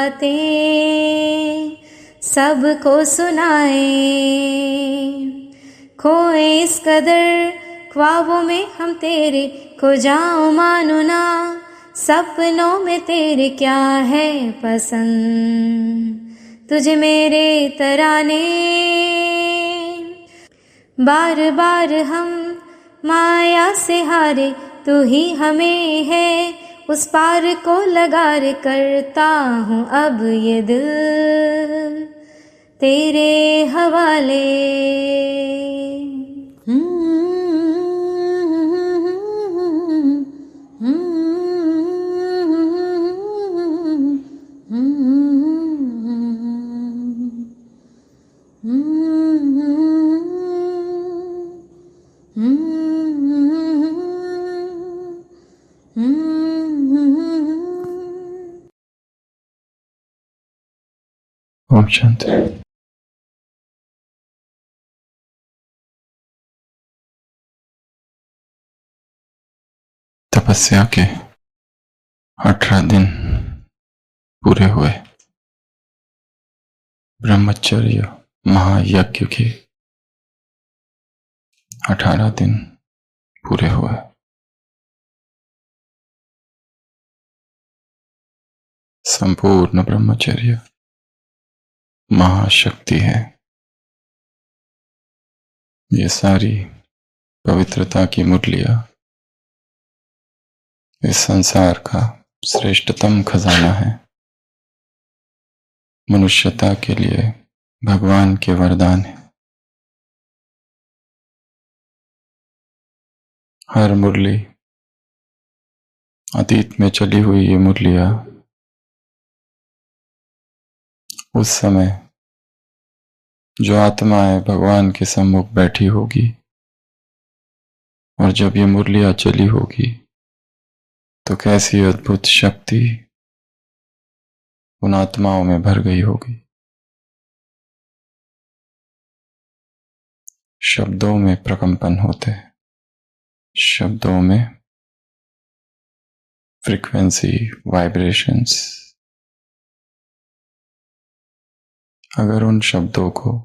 बातें सबको सुनाए, खोए इस कदर ख्वाबों में हम तेरे, खो जाऊं मानो ना सपनों में तेरे। क्या है पसंद तुझे मेरे तराने, बार बार हम माया से हारे, तू ही हमें है उस पार को लगा रे। करता हूँ अब ये दिल तेरे हवाले। ओम शांति। तपस्या के 18 दिन पूरे हुए। ब्रह्मचर्य महायज्ञ के 18 दिन पूरे हुए। संपूर्ण ब्रह्मचर्य महाशक्ति है। ये सारी पवित्रता की मुरलियां इस संसार का श्रेष्ठतम खजाना है। मनुष्यता के लिए भगवान के वरदान है। हर मुरली, अतीत में चली हुई ये मुरलियां उस समय जो आत्माएं भगवान के सम्मुख बैठी होगी, और जब ये मुरलियां चली होगी तो कैसी अद्भुत शक्ति उन आत्माओं में भर गई होगी। शब्दों में प्रकंपन होते हैं, शब्दों में फ्रीक्वेंसी, वाइब्रेशंस। अगर उन शब्दों को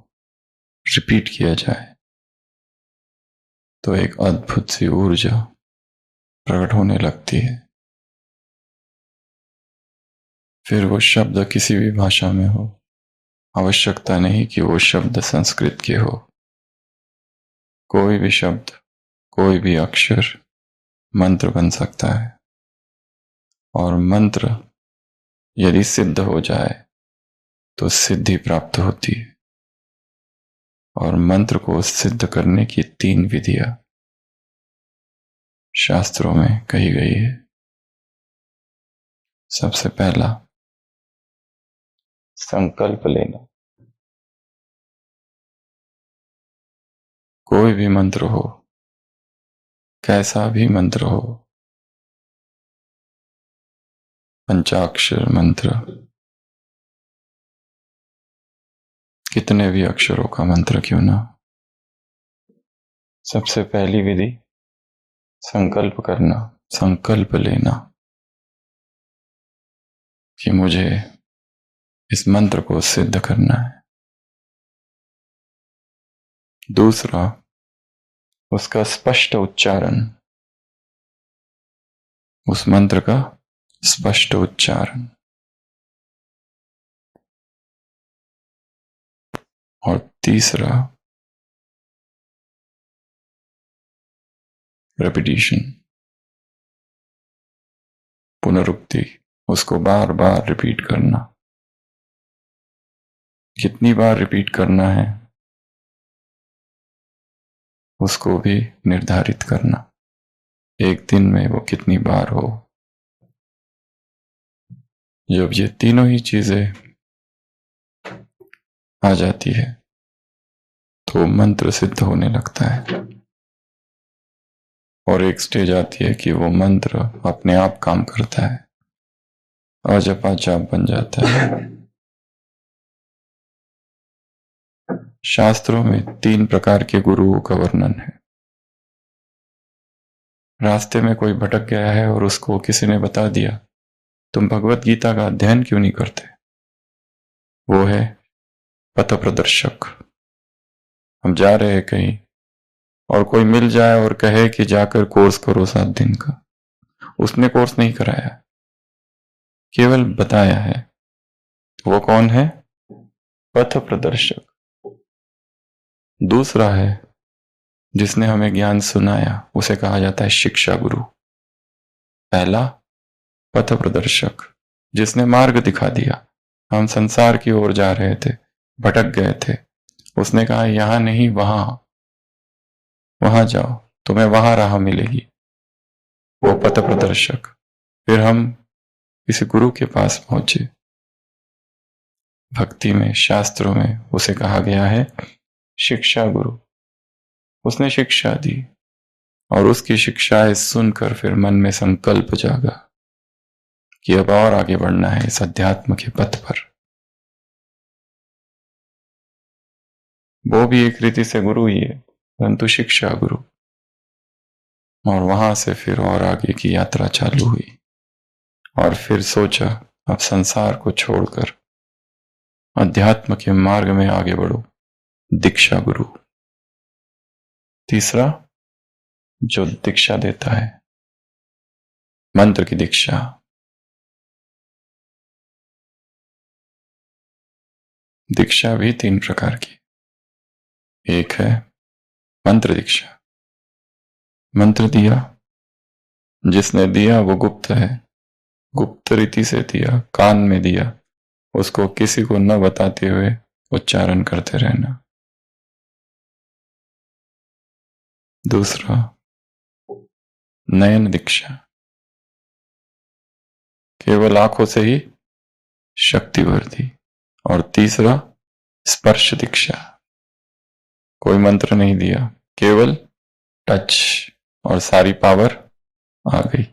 रिपीट किया जाए तो एक अद्भुत सी ऊर्जा प्रकट होने लगती है। फिर वो शब्द किसी भी भाषा में हो, आवश्यकता नहीं कि वो शब्द संस्कृत के हो। कोई भी शब्द, कोई भी अक्षर मंत्र बन सकता है, और मंत्र यदि सिद्ध हो जाए तो सिद्धि प्राप्त होती है। और मंत्र को सिद्ध करने की 3 विधियां शास्त्रों में कही गई है। सबसे पहला, संकल्प लेना। कोई भी मंत्र हो, कैसा भी मंत्र हो, पंचाक्षर मंत्र, कितने भी अक्षरों का मंत्र क्यों ना, सबसे पहली विधि संकल्प करना, संकल्प लेना कि मुझे इस मंत्र को सिद्ध करना है। दूसरा, उसका स्पष्ट उच्चारण, उस मंत्र का स्पष्ट उच्चारण। और तीसरा, रेपिटिशन, पुनरुक्ति, उसको बार बार रिपीट करना। कितनी बार रिपीट करना है उसको भी निर्धारित करना, एक दिन में वो कितनी बार हो। जब ये तीनों ही चीजें आ जाती है तो मंत्र सिद्ध होने लगता है, और एक स्टेज आती है कि वो मंत्र अपने आप काम करता है, अजपा जाप बन जाता है। शास्त्रों में 3 प्रकार के गुरुओं का वर्णन है। रास्ते में कोई भटक गया है और उसको किसी ने बता दिया, तुम भगवत गीता का अध्ययन क्यों नहीं करते, वो है पथ प्रदर्शक। हम जा रहे हैं कहीं और कोई मिल जाए और कहे कि जाकर कोर्स करो 7 दिन का, उसने कोर्स नहीं कराया, केवल बताया है। वो कौन है? पथ प्रदर्शक। दूसरा है जिसने हमें ज्ञान सुनाया, उसे कहा जाता है शिक्षा गुरु। पहला पथ प्रदर्शक, जिसने मार्ग दिखा दिया। हम संसार की ओर जा रहे थे, भटक गए थे, उसने कहा यहां नहीं वहां जाओ, तुम्हें वहां राह मिलेगी। वो पथ प्रदर्शक। फिर हम किसी गुरु के पास पहुंचे। भक्ति में, शास्त्रों में उसे कहा गया है शिक्षा गुरु। उसने शिक्षा दी और उसकी शिक्षाएं सुनकर फिर मन में संकल्प जागा कि अब और आगे बढ़ना है इस अध्यात्म के पथ पर। वो भी एक रीति से गुरु ही है, परंतु शिक्षा गुरु। और वहां से फिर और आगे की यात्रा चालू हुई और फिर सोचा अब संसार को छोड़कर अध्यात्म के मार्ग में आगे बढ़ो, दीक्षा गुरु। तीसरा जो दीक्षा देता है, मंत्र की दीक्षा। दीक्षा भी 3 प्रकार की। एक है मंत्र दीक्षा। मंत्र दिया, जिसने दिया वो गुप्त है, गुप्त रीति से दिया, कान में दिया, उसको किसी को न बताते हुए उच्चारण करते रहना। दूसरा नयन दीक्षा, केवल आंखों से ही शक्ति भर दी। और तीसरा स्पर्श दीक्षा, कोई मंत्र नहीं दिया, केवल टच और सारी पावर आ गई।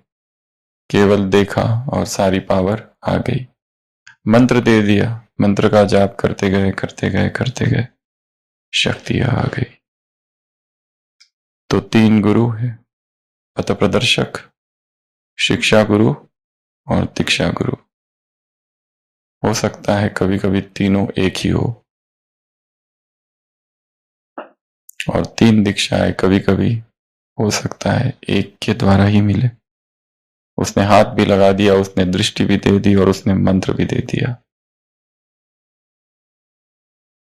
केवल देखा और सारी पावर आ गई। मंत्र दे दिया, मंत्र का जाप करते गए, शक्ति आ गई। तो 3 गुरु है, पथ प्रदर्शक, शिक्षा गुरु और दीक्षा गुरु। हो सकता है कभी कभी तीनों एक ही हो, और 3 दीक्षाएं कभी कभी हो सकता है एक के द्वारा ही मिले। उसने हाथ भी लगा दिया, उसने दृष्टि भी दे दी और उसने मंत्र भी दे दिया।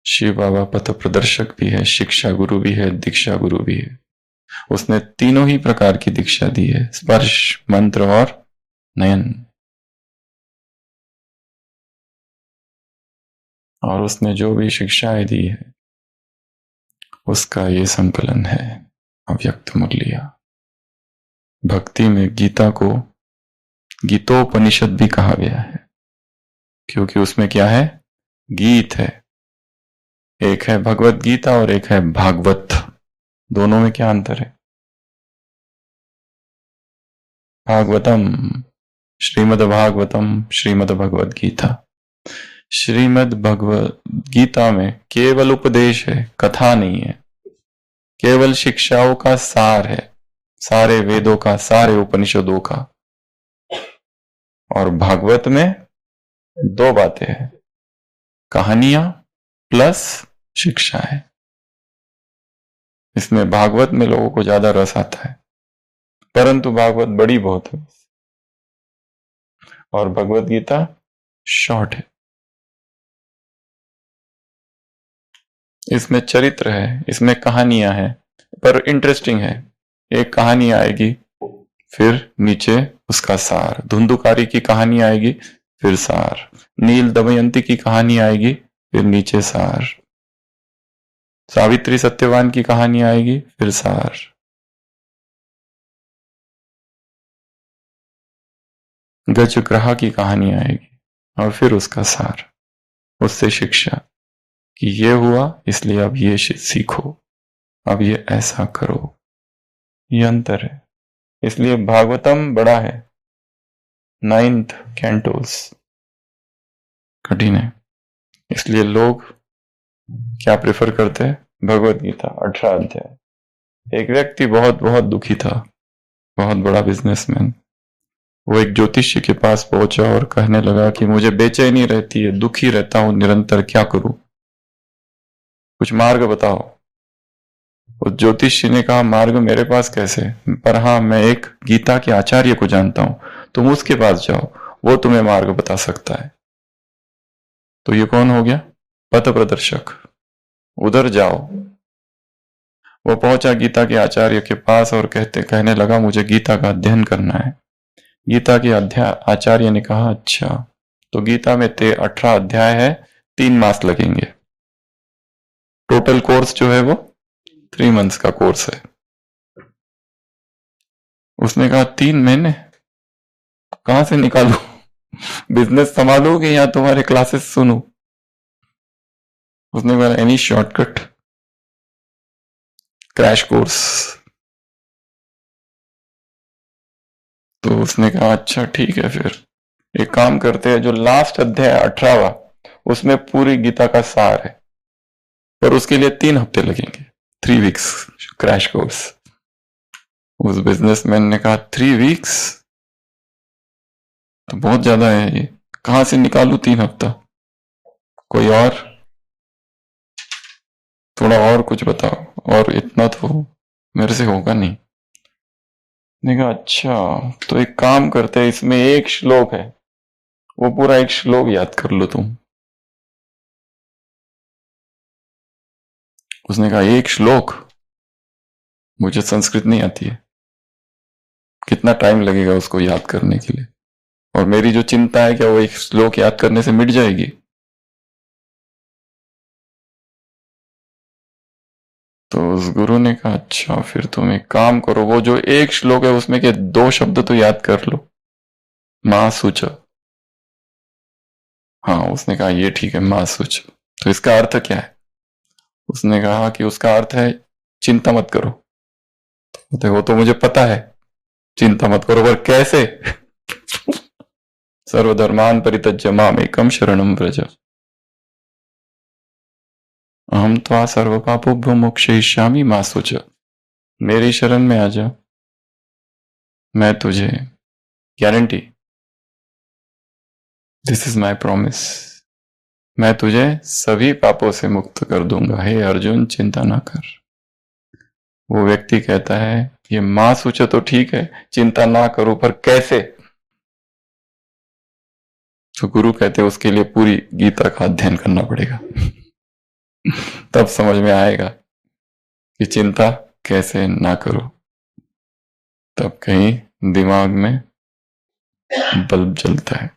शिव बाबा पथ प्रदर्शक भी है, शिक्षा गुरु भी है, दीक्षा गुरु भी है। उसने तीनों ही प्रकार की दीक्षा दी है, स्पर्श, मंत्र और नयन। और उसने जो भी शिक्षाएं दी है उसका ये संकलन है अव्यक्त मुरलिया। भक्ति में गीता को गीतोपनिषद भी कहा गया है, क्योंकि उसमें क्या है? गीत है। एक है भगवत गीता और एक है भागवत। दोनों में क्या अंतर है? भागवतम, श्रीमद् भागवतम, श्रीमद् भगवत गीता। श्रीमद् भगवत गीता में केवल उपदेश है, कथा नहीं है, केवल शिक्षाओं का सार है, सारे वेदों का, सारे उपनिषदों का। और भागवत में 2 बातें हैं, कहानियां प्लस शिक्षा है। इसमें भागवत में लोगों को ज्यादा रस आता है, परंतु भागवत बड़ी बहुत है और भगवत गीता शॉर्ट है। इसमें चरित्र है, इसमें कहानियां हैं, पर इंटरेस्टिंग है। एक कहानी आएगी, फिर नीचे उसका सार। धुंधुकारी की कहानी आएगी, फिर सार। नील दमयंती की कहानी आएगी, फिर नीचे सार। सावित्री सत्यवान की कहानी आएगी, फिर सार। गजग्रहा की कहानी आएगी और फिर उसका सार, उससे शिक्षा कि ये हुआ इसलिए अब ये सीखो, अब ये ऐसा करो। ये अंतर है। इसलिए भागवतम बड़ा है, 9th कैंटोस कठिन है। इसलिए लोग क्या प्रेफर करते हैं? भगवत गीता 18 अध्याय। एक व्यक्ति बहुत बहुत दुखी था, बहुत बड़ा बिजनेसमैन, वो एक ज्योतिषी के पास पहुंचा और कहने लगा कि मुझे बेचैनी रहती है, दुखी रहता हूं निरंतर, क्या करूं, कुछ मार्ग बताओ। उस ज्योतिषी ने कहा मार्ग मेरे पास कैसे, पर हाँ मैं एक गीता के आचार्य को जानता हूं, तुम उसके पास जाओ, वो तुम्हें मार्ग बता सकता है। तो ये कौन हो गया, पथ प्रदर्शक, उधर जाओ। वो पहुंचा गीता के आचार्य के पास और कहने लगा मुझे गीता का अध्ययन करना है। गीता के आचार्य ने कहा अच्छा, तो गीता में 18 अध्याय है, 3 मास लगेंगे। टोटल कोर्स जो है वो 3 मंथ्स का कोर्स है। उसने कहा 3 महीने कहां से निकालू, बिजनेस संभालोगे या तुम्हारे क्लासेस सुनू। उसने कहा एनी शॉर्टकट, क्रैश कोर्स। तो उसने कहा अच्छा ठीक है, फिर एक काम करते हैं, जो लास्ट अध्याय 18वां उसमें पूरी गीता का सार है, पर उसके लिए 3 हफ्ते लगेंगे, 3 वीक्स क्रैश कोर्स। उस बिजनेसमैन ने कहा 3 वीक्स तो बहुत ज्यादा है, ये कहां से निकालू 3 हफ्ता, कोई और थोड़ा और कुछ बताओ, और इतना तो मेरे से होगा नहीं। ने कहा अच्छा, तो एक काम करते हैं, इसमें एक श्लोक है, वो पूरा एक श्लोक याद कर लो तुम। उसने कहा एक श्लोक, मुझे संस्कृत नहीं आती है, कितना टाइम लगेगा उसको याद करने के लिए, और मेरी जो चिंता है क्या वो एक श्लोक याद करने से मिट जाएगी। तो उस गुरु ने कहा अच्छा, फिर तुम एक काम करो, वो जो एक श्लोक है उसमें के 2 शब्द तो याद कर लो, मां सूच। हाँ, उसने कहा ये ठीक है, मां सूच। तो इसका अर्थ क्या है। उसने कहा कि उसका अर्थ है चिंता मत करो। देखो तो मुझे पता है चिंता मत करो, पर कैसे। सर्वधर्मान परित्यज्य मामेकं शरणं व्रज, अहम त्वा सर्व पापोभ्यो मोक्षयिष्यामि मा शुच। मेरी शरण में आ जा, मैं तुझे, guarantee, this is my promise, मैं तुझे सभी पापों से मुक्त कर दूंगा, हे अर्जुन चिंता ना कर। वो व्यक्ति कहता है ये मां सूचे तो ठीक है, चिंता ना करो, पर कैसे। तो गुरु कहते हैं उसके लिए पूरी गीता का अध्ययन करना पड़ेगा। तब समझ में आएगा कि चिंता कैसे ना करो। तब कहीं दिमाग में बल्ब जलता है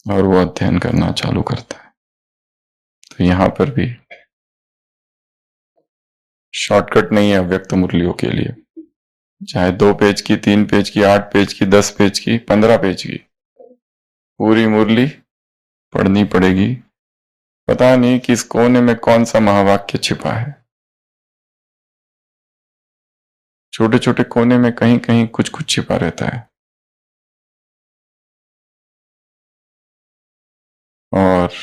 और वो अध्ययन करना चालू करता है। तो यहां पर भी शॉर्टकट नहीं है अव्यक्त मुरलियों के लिए, चाहे 2 पेज की, 3 पेज की, 8 पेज की, 10 पेज की, 15 पेज की, पूरी मुरली पढ़नी पड़ेगी। पता नहीं किस कोने में कौन सा महावाक्य छिपा है, छोटे छोटे कोने में कहीं कहीं कुछ कुछ छिपा रहता है। और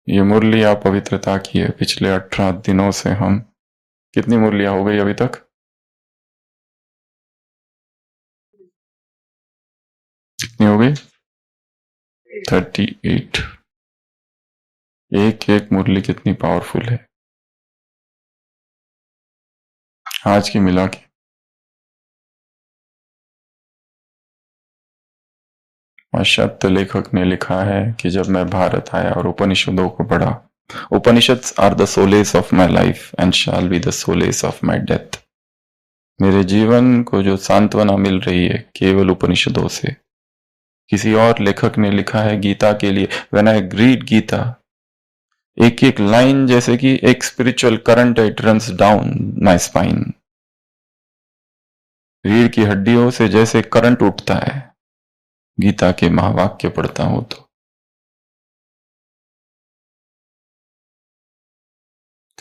ये मुरलियां पवित्रता की है। पिछले 18 दिनों से हम, कितनी मुरलियां हो गई अभी तक, कितनी हो गई, 38। एक एक मुरली कितनी पावरफुल है, आज की मिला के। पाश्चात्य लेखक ने लिखा है कि जब मैं भारत आया और उपनिषदों को पढ़ा, Upanishads are the solace of my life and shall be the solace of my death. मेरे जीवन को जो सांत्वना मिल रही है केवल उपनिषदों से। किसी और लेखक ने लिखा है गीता के लिए, व्हेन आई रीड गीता, एक एक लाइन जैसे कि एक spiritual current, it runs down my spine. रीढ़ की हड्डियों से जैसे करंट उठता है गीता के महावाक्य पढ़ता हूं तो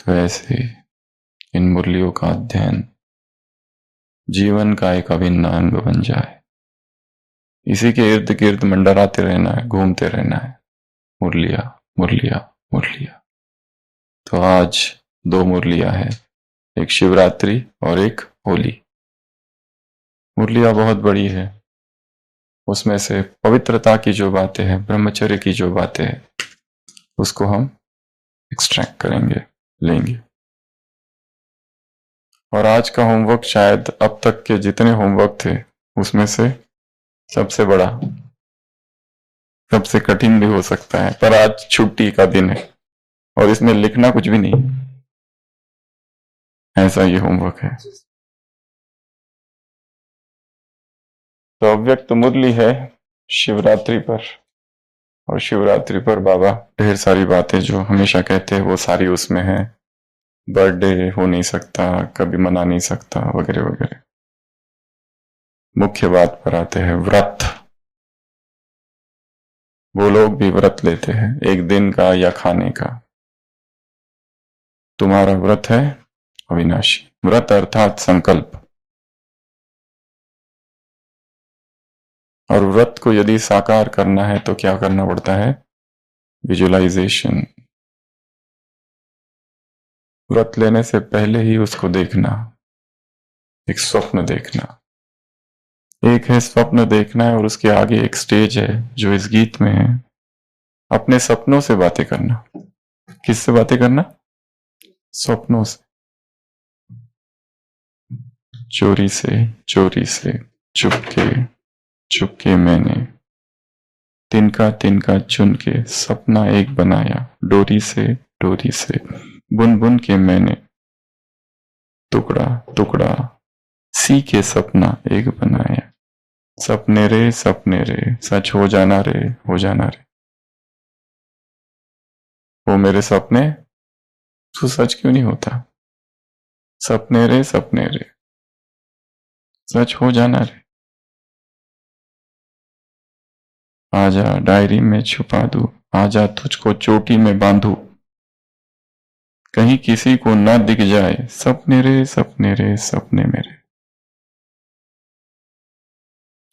ऐसे इन मुरलियों का अध्ययन जीवन का एक अभिन्न अंग बन जाए। इसी के इर्द गिर्द मंडराते रहना है, घूमते रहना है, मुरलिया मुरलिया मुरलिया। तो आज 2 मुरलियां हैं, एक शिवरात्रि और एक होली। मुरलिया बहुत बड़ी है, उसमें से पवित्रता की जो बातें हैं, ब्रह्मचर्य की जो बातें हैं, उसको हम एक्सट्रैक्ट करेंगे, लेंगे। और आज का होमवर्क शायद अब तक के जितने होमवर्क थे उसमें से सबसे बड़ा, सबसे कठिन भी हो सकता है, पर आज छुट्टी का दिन है और इसमें लिखना कुछ भी नहीं, ऐसा ये होमवर्क है। तो अव्यक्त मुरली है शिवरात्रि पर, और शिवरात्रि पर बाबा ढेर सारी बातें जो हमेशा कहते हैं वो सारी उसमें है। बर्थडे हो नहीं सकता, कभी मना नहीं सकता, वगैरह वगैरह। मुख्य बात पर आते हैं, व्रत। वो लोग भी व्रत लेते हैं, एक दिन का या खाने का। तुम्हारा व्रत है अविनाशी। व्रत अर्थात संकल्प। और व्रत को यदि साकार करना है तो क्या करना पड़ता है? विजुअलाइजेशन। व्रत लेने से पहले ही उसको देखना, एक स्वप्न देखना। एक है स्वप्न देखना है और उसके आगे एक स्टेज है जो इस गीत में है, अपने सपनों से बातें करना। किससे बातें करना? सपनों से। चोरी से, चोरी से, चुपके चुपके मैंने तिनका तिनका चुन के सपना एक बनाया, डोरी से बुन बुन के मैंने टुकड़ा टुकड़ा सी के सपना एक बनाया। सपने रे सच हो जाना रे, हो जाना रे। वो मेरे सपने तो सच क्यों नहीं होता? सपने रे सच हो जाना रे। आजा डायरी में छुपा दूं, आजा तुझको चोटी में बांधू, कहीं किसी को ना दिख जाए सपने रे सपने मेरे।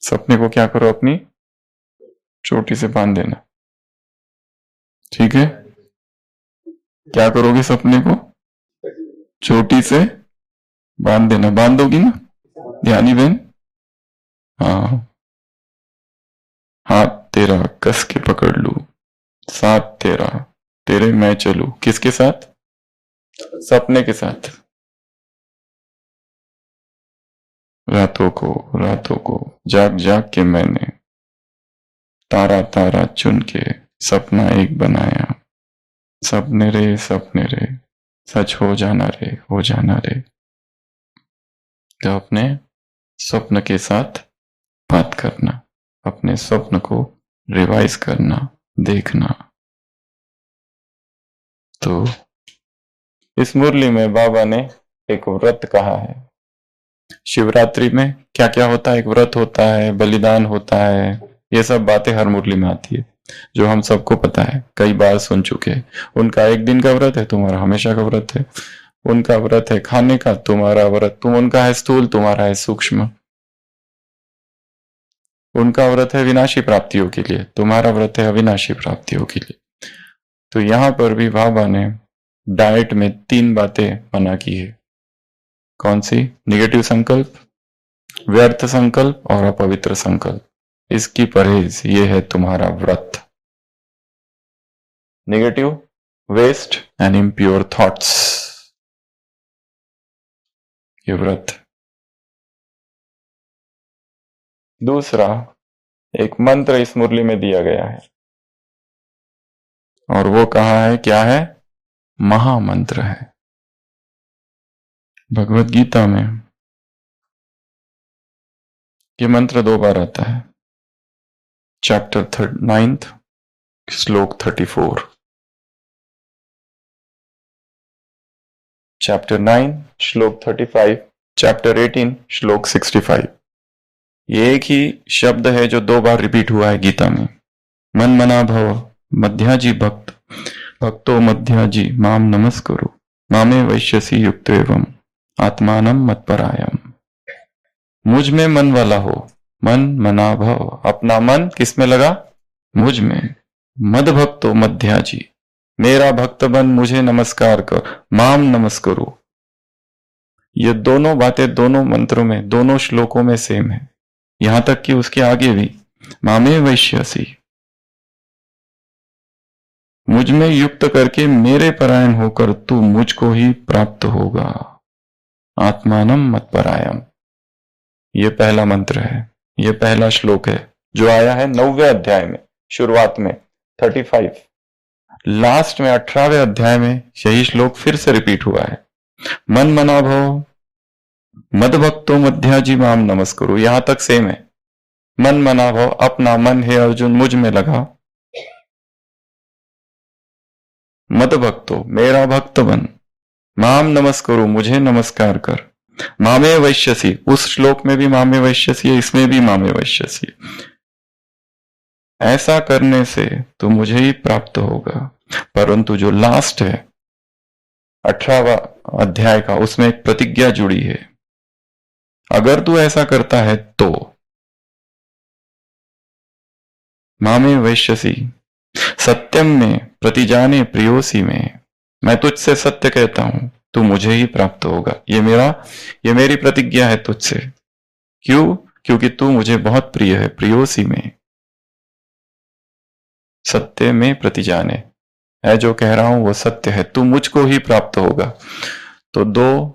सपने को क्या करो? अपनी चोटी से बांध देना। ठीक है? क्या करोगे? सपने को चोटी से बांध देना। बांधोगी ना ध्यानी बहन? हाँ। हाथ तेरा कस के पकड़ लू, साथ तेरा तेरे मैं चलू। किसके साथ? सपने के साथ। रातों को जाग जाग के मैंने तारा तारा चुन के सपना एक बनाया। सपने रे सच हो जाना रे, हो जाना रे। तो अपने स्वप्न के साथ बात करना, अपने स्वप्न को रिवाइज करना, देखना। तो इस मुरली में बाबा ने एक व्रत कहा है। शिवरात्रि में क्या क्या होता है? एक व्रत होता है, बलिदान होता है, ये सब बातें हर मुरली में आती है जो हम सबको पता है, कई बार सुन चुके हैं। उनका एक दिन का व्रत है, तुम्हारा हमेशा का व्रत है। उनका व्रत है खाने का, तुम्हारा व्रत, उनका है स्थूल, तुम्हारा है सूक्ष्म। उनका व्रत है विनाशी प्राप्तियों के लिए, तुम्हारा व्रत है अविनाशी प्राप्तियों के लिए। तो यहां पर भी बाबा ने डाइट में 3 बातें मना की है। कौन सी? निगेटिव संकल्प, व्यर्थ संकल्प और अपवित्र संकल्प। इसकी परहेज ये है तुम्हारा व्रत। Negative, waste and impure thoughts, ये व्रत। दूसरा, एक मंत्र इस मुरली में दिया गया है और वो कहा है, क्या है? महामंत्र है। भगवत गीता में ये मंत्र 2 बार आता है। चैप्टर 9 श्लोक 34, चैप्टर 9 श्लोक 35, चैप्टर 18 श्लोक 65। ये एक ही शब्द है जो 2 बार रिपीट हुआ है गीता में। मन मना भव मध्याजी भक्त, भक्तो मध्याजी माम नमस्कुरु, मामे वैश्यसी युक्त एवं आत्मानम मत्परायम। मुझ में मन वाला हो, मन मना भव, अपना मन किस में लगा? मुझ में। मद भक्तो मध्याजी, मेरा भक्त बन, मुझे नमस्कार कर, माम नमस्कुरु। ये दोनों बातें दोनों मंत्रों में, दोनों श्लोकों में सेम है। यहां तक कि उसके आगे भी मामे वैश्यसी, मुझ में युक्त करके मेरे परायण होकर तू मुझको ही प्राप्त होगा। आत्मानम मत परायम, ये पहला मंत्र है, ये पहला श्लोक है जो आया है 9वें अध्याय में, शुरुआत में 35, लास्ट में 18वें अध्याय में यही श्लोक फिर से रिपीट हुआ है। मन मना भव मद भक्तो मध्याजी माम नमस्कुरु, यहां तक सेम है। मन मना भव, अपना मन हे अर्जुन मुझ में लगा। मद भक्तो, मेरा भक्त बन। माम नमस्कुरु, मुझे नमस्कार कर। मामे वैश्यसी, उस श्लोक में भी मामे वैश्यसी है, इसमें भी मामे वैश्यसी। ऐसा करने से तो मुझे ही प्राप्त होगा। परंतु जो लास्ट है 18वां अध्याय का, उसमें एक प्रतिज्ञा जुड़ी है, अगर तू ऐसा करता है तो मामे वैश्यसी सत्यम में प्रतिजाने प्रियोसी में, मैं तुझसे सत्य कहता हूं, तू मुझे ही प्राप्त होगा। ये मेरी प्रतिज्ञा है तुझसे। क्यों? क्योंकि तू मुझे बहुत प्रिय है। प्रियोसी में, सत्य में प्रतिजाने, है जो कह रहा हूं वो सत्य है, तू मुझको ही प्राप्त होगा। तो 2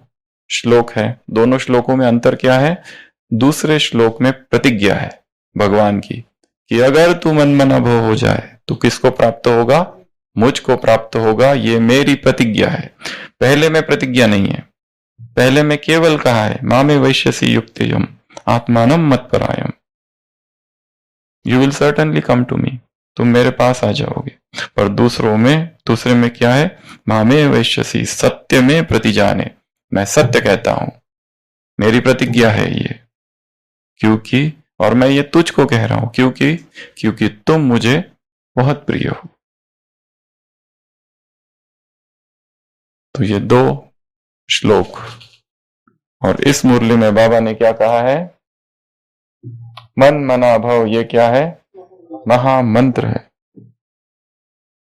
श्लोक है, दोनों श्लोकों में अंतर क्या है? दूसरे श्लोक में प्रतिज्ञा है भगवान की कि अगर तू मनमना भव हो जाए तो किसको प्राप्त होगा? मुझको प्राप्त होगा। ये मेरी प्रतिज्ञा है। पहले में प्रतिज्ञा नहीं है, पहले में केवल कहा है मामे वैश्यसी युक्तियम आत्मानम मत परायम, you will certainly come to me, तुम मेरे पास आ जाओगे। पर दूसरे में क्या है? मामे वैश्यसी, सत्य में प्रतिजाने, मैं सत्य कहता हूं, मेरी प्रतिज्ञा है ये। क्योंकि, और मैं ये तुझको कह रहा हूं क्योंकि तुम मुझे बहुत प्रिय हो। तो ये 2 श्लोक, और इस मुरली में बाबा ने क्या कहा है? मन मना भव, ये क्या है? महामंत्र है।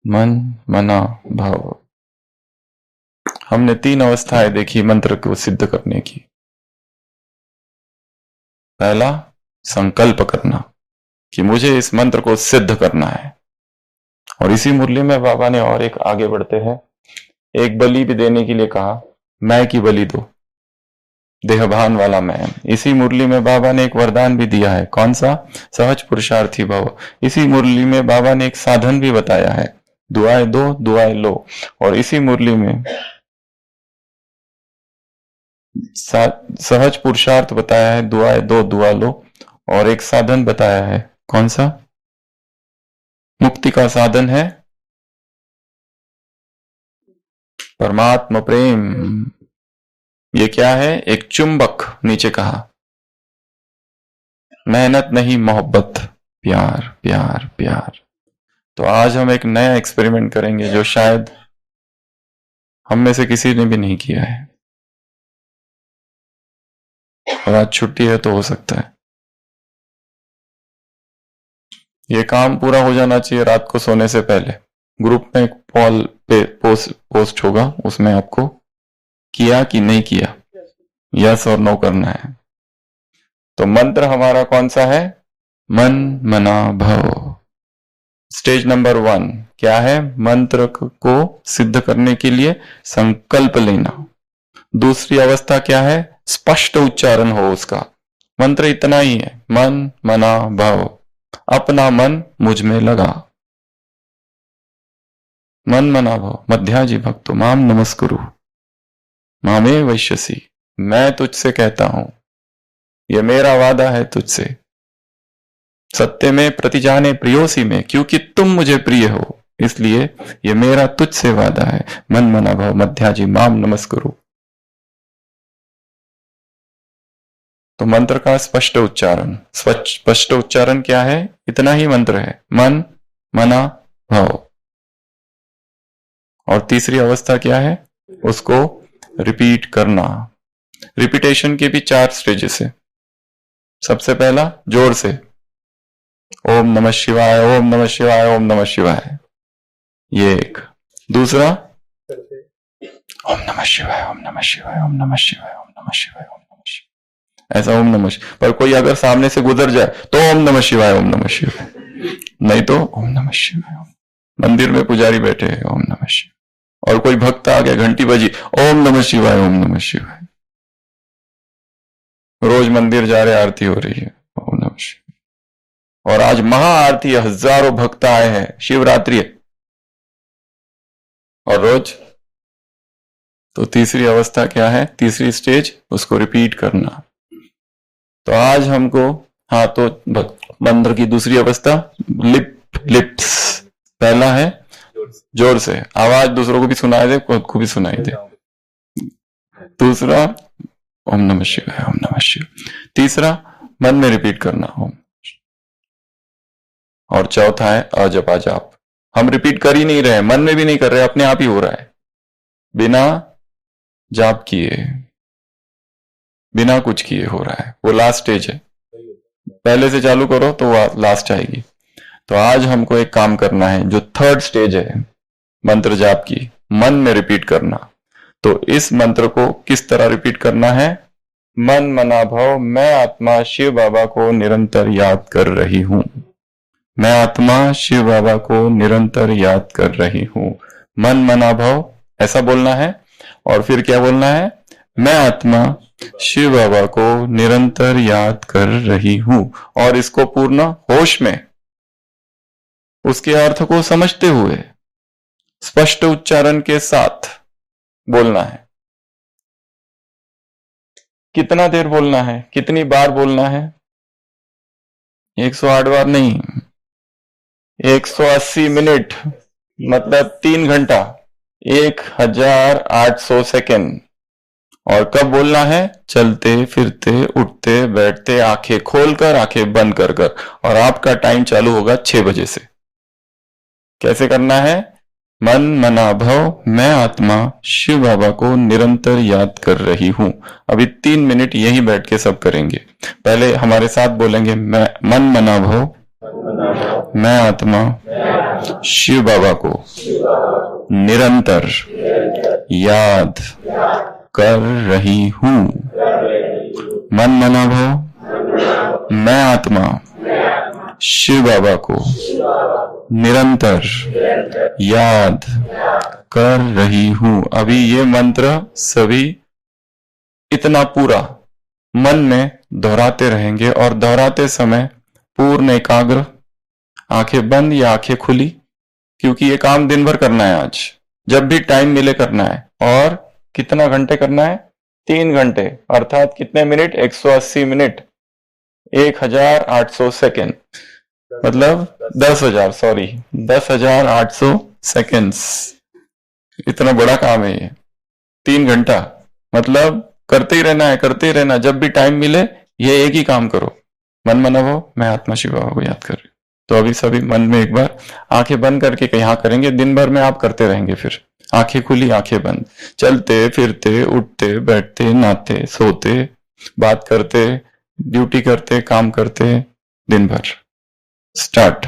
मन मना भव। हमने 3 अवस्थाएं देखी मंत्र को सिद्ध करने की। पहला, संकल्प करना कि मुझे इस मंत्र को सिद्ध करना है। और इसी मुरली में बाबा ने और एक आगे बढ़ते हैं, एक बलि भी देने के लिए कहा, मैं की बलि दो, देहभान वाला मैं। इसी मुरली में बाबा ने एक वरदान भी दिया है, कौन सा? सहज पुरुषार्थी भव। इसी मुरली में बाबा ने एक साधन भी बताया है, दुआएं दो दुआएं लो। और इसी मुरली में सहज पुरुषार्थ बताया है, दुआएं दो दुआ लो, और एक साधन बताया है, कौन सा? मुक्ति का साधन है परमात्मा प्रेम। ये क्या है? एक चुंबक, नीचे कहा मेहनत नहीं मोहब्बत, प्यार प्यार प्यार। तो आज हम एक नया एक्सपेरिमेंट करेंगे जो शायद हम में से किसी ने भी नहीं किया है, और आज छुट्टी है तो हो सकता है। ये काम पूरा हो जाना चाहिए रात को सोने से पहले। ग्रुप में एक पॉल पे पोस्ट होगा, उसमें आपको किया कि नहीं किया, यस और नो करना है। तो मंत्र हमारा कौन सा है? मन मना भव। स्टेज नंबर 1 क्या है? मंत्र को सिद्ध करने के लिए संकल्प लेना। दूसरी अवस्था क्या है? स्पष्ट उच्चारण हो उसका। मंत्र इतना ही है, मन मना भव, अपना मन मुझ में लगा। मन मना भव मध्याजी भक्तो माम नमस्कुरु मामे वैश्यसी, मैं तुझसे कहता हूं, यह मेरा वादा है तुझसे, सत्य में प्रतिजाने प्रियोसी में, क्योंकि तुम मुझे प्रिय हो, इसलिए यह मेरा तुझसे वादा है। मन मना भव मध्याजी माम नमस्कुरु। तो मंत्र का स्पष्ट उच्चारण, स्पष्ट उच्चारण क्या है? इतना ही मंत्र है, मन मना भव। और तीसरी अवस्था क्या है? उसको रिपीट करना। रिपीटेशन के भी 4 स्टेजेस है। सबसे पहला जोर से ओम नमः शिवाय ओम नमः शिवाय ओम नमः शिवाय, ये एक। दूसरा ओम नमः शिवाय ओम नमः शिवाय ओम नमः शिवाय ओम नमः शिवाय ओम नमः शिवाय। ऐसा ओम नमः शिवाय। पर कोई अगर सामने से गुजर जाए तो ओम नमः शिवाय, ओम नमः शिवाय, नहीं तो ओम नमः शिवाय। मंदिर में पुजारी बैठे हैं, ओम नमः शिवाय, और कोई भक्त आ गया, घंटी बजी, ओम नमः शिवाय, ओम नमः शिवाय। रोज मंदिर जा रहे, आरती हो रही है, ओम नमः शिवाय। और आज महा आरती है, हजारों भक्त आए हैं, शिवरात्रि है, और रोज। तो तीसरी अवस्था क्या है, तीसरी स्टेज, उसको रिपीट करना। तो आज हमको, हाँ, तो मंत्र की दूसरी अवस्था लिप्स। पहला है जोर से आवाज दूसरों को भी सुनाई दे, खुद को भी सुनाई दे। दूसरा ओम नमः शिवाय, ओम नमः शिवाय। तीसरा मन में रिपीट करना ओम। और चौथा है अजप जाप। हम रिपीट कर ही नहीं रहे, मन में भी नहीं कर रहे, अपने आप ही हो रहा है, बिना जाप किए, बिना कुछ किए हो रहा है। वो लास्ट स्टेज है, पहले से चालू करो तो वो लास्ट आएगी। तो आज हमको एक काम करना है, जो थर्ड स्टेज है मंत्र जाप की, मन में रिपीट करना। तो इस मंत्र को किस तरह रिपीट करना है, मन मना भव मैं आत्मा शिव बाबा को निरंतर याद कर रही हूं। मैं आत्मा शिव बाबा को निरंतर याद कर रही हूं। मन मना भव ऐसा बोलना है, और फिर क्या बोलना है, मैं आत्मा शिव बाबा को निरंतर याद कर रही हूं। और इसको पूर्ण होश में, उसके अर्थ को समझते हुए, स्पष्ट उच्चारण के साथ बोलना है। कितना देर बोलना है, कितनी बार बोलना है, 108 बार नहीं, 180 मिनट, मतलब 3 घंटा, 1800 सेकेंड। और कब बोलना है, चलते फिरते उठते बैठते, आंखें खोलकर आंखें बंद कर कर। और आपका टाइम चालू होगा 6 बजे से। कैसे करना है, मन मना भव मैं आत्मा शिव बाबा को निरंतर याद कर रही हूं। अभी 3 मिनट यहीं बैठ के सब करेंगे। पहले हमारे साथ बोलेंगे, मैं मन मना भव मैं आत्मा शिव बाबा को निरंतर याद कर रही हूं। मन मना भव मैं आत्मा शिव बाबा को निरंतर याद कर रही हूं। अभी ये मंत्र सभी इतना पूरा मन में दोहराते रहेंगे, और दोहराते समय पूर्ण एकाग्र, आंखें बंद या आंखें खुली, क्योंकि ये काम दिन भर करना है आज, जब भी टाइम मिले करना है। और कितना घंटे करना है, 3 घंटे, अर्थात कितने मिनट, 180 मिनट, 1800 सेकेंड, मतलब 10,000, सॉरी 10,800 सेकेंड्स। इतना बड़ा काम है ये, 3 घंटा, मतलब करते ही रहना है, करते ही रहना, जब भी टाइम मिले ये एक ही काम करो, मन मना वो मैं आत्मा शिव बाबा को याद कर रही हूं। तो अभी सभी मन में एक बार आंखें बंद करके यहाँ करेंगे, दिन भर में आप करते रहेंगे। फिर आंखें खुली आंखें बंद, चलते फिरते उठते बैठते नहाते सोते बात करते ड्यूटी करते काम करते दिन भर। स्टार्ट।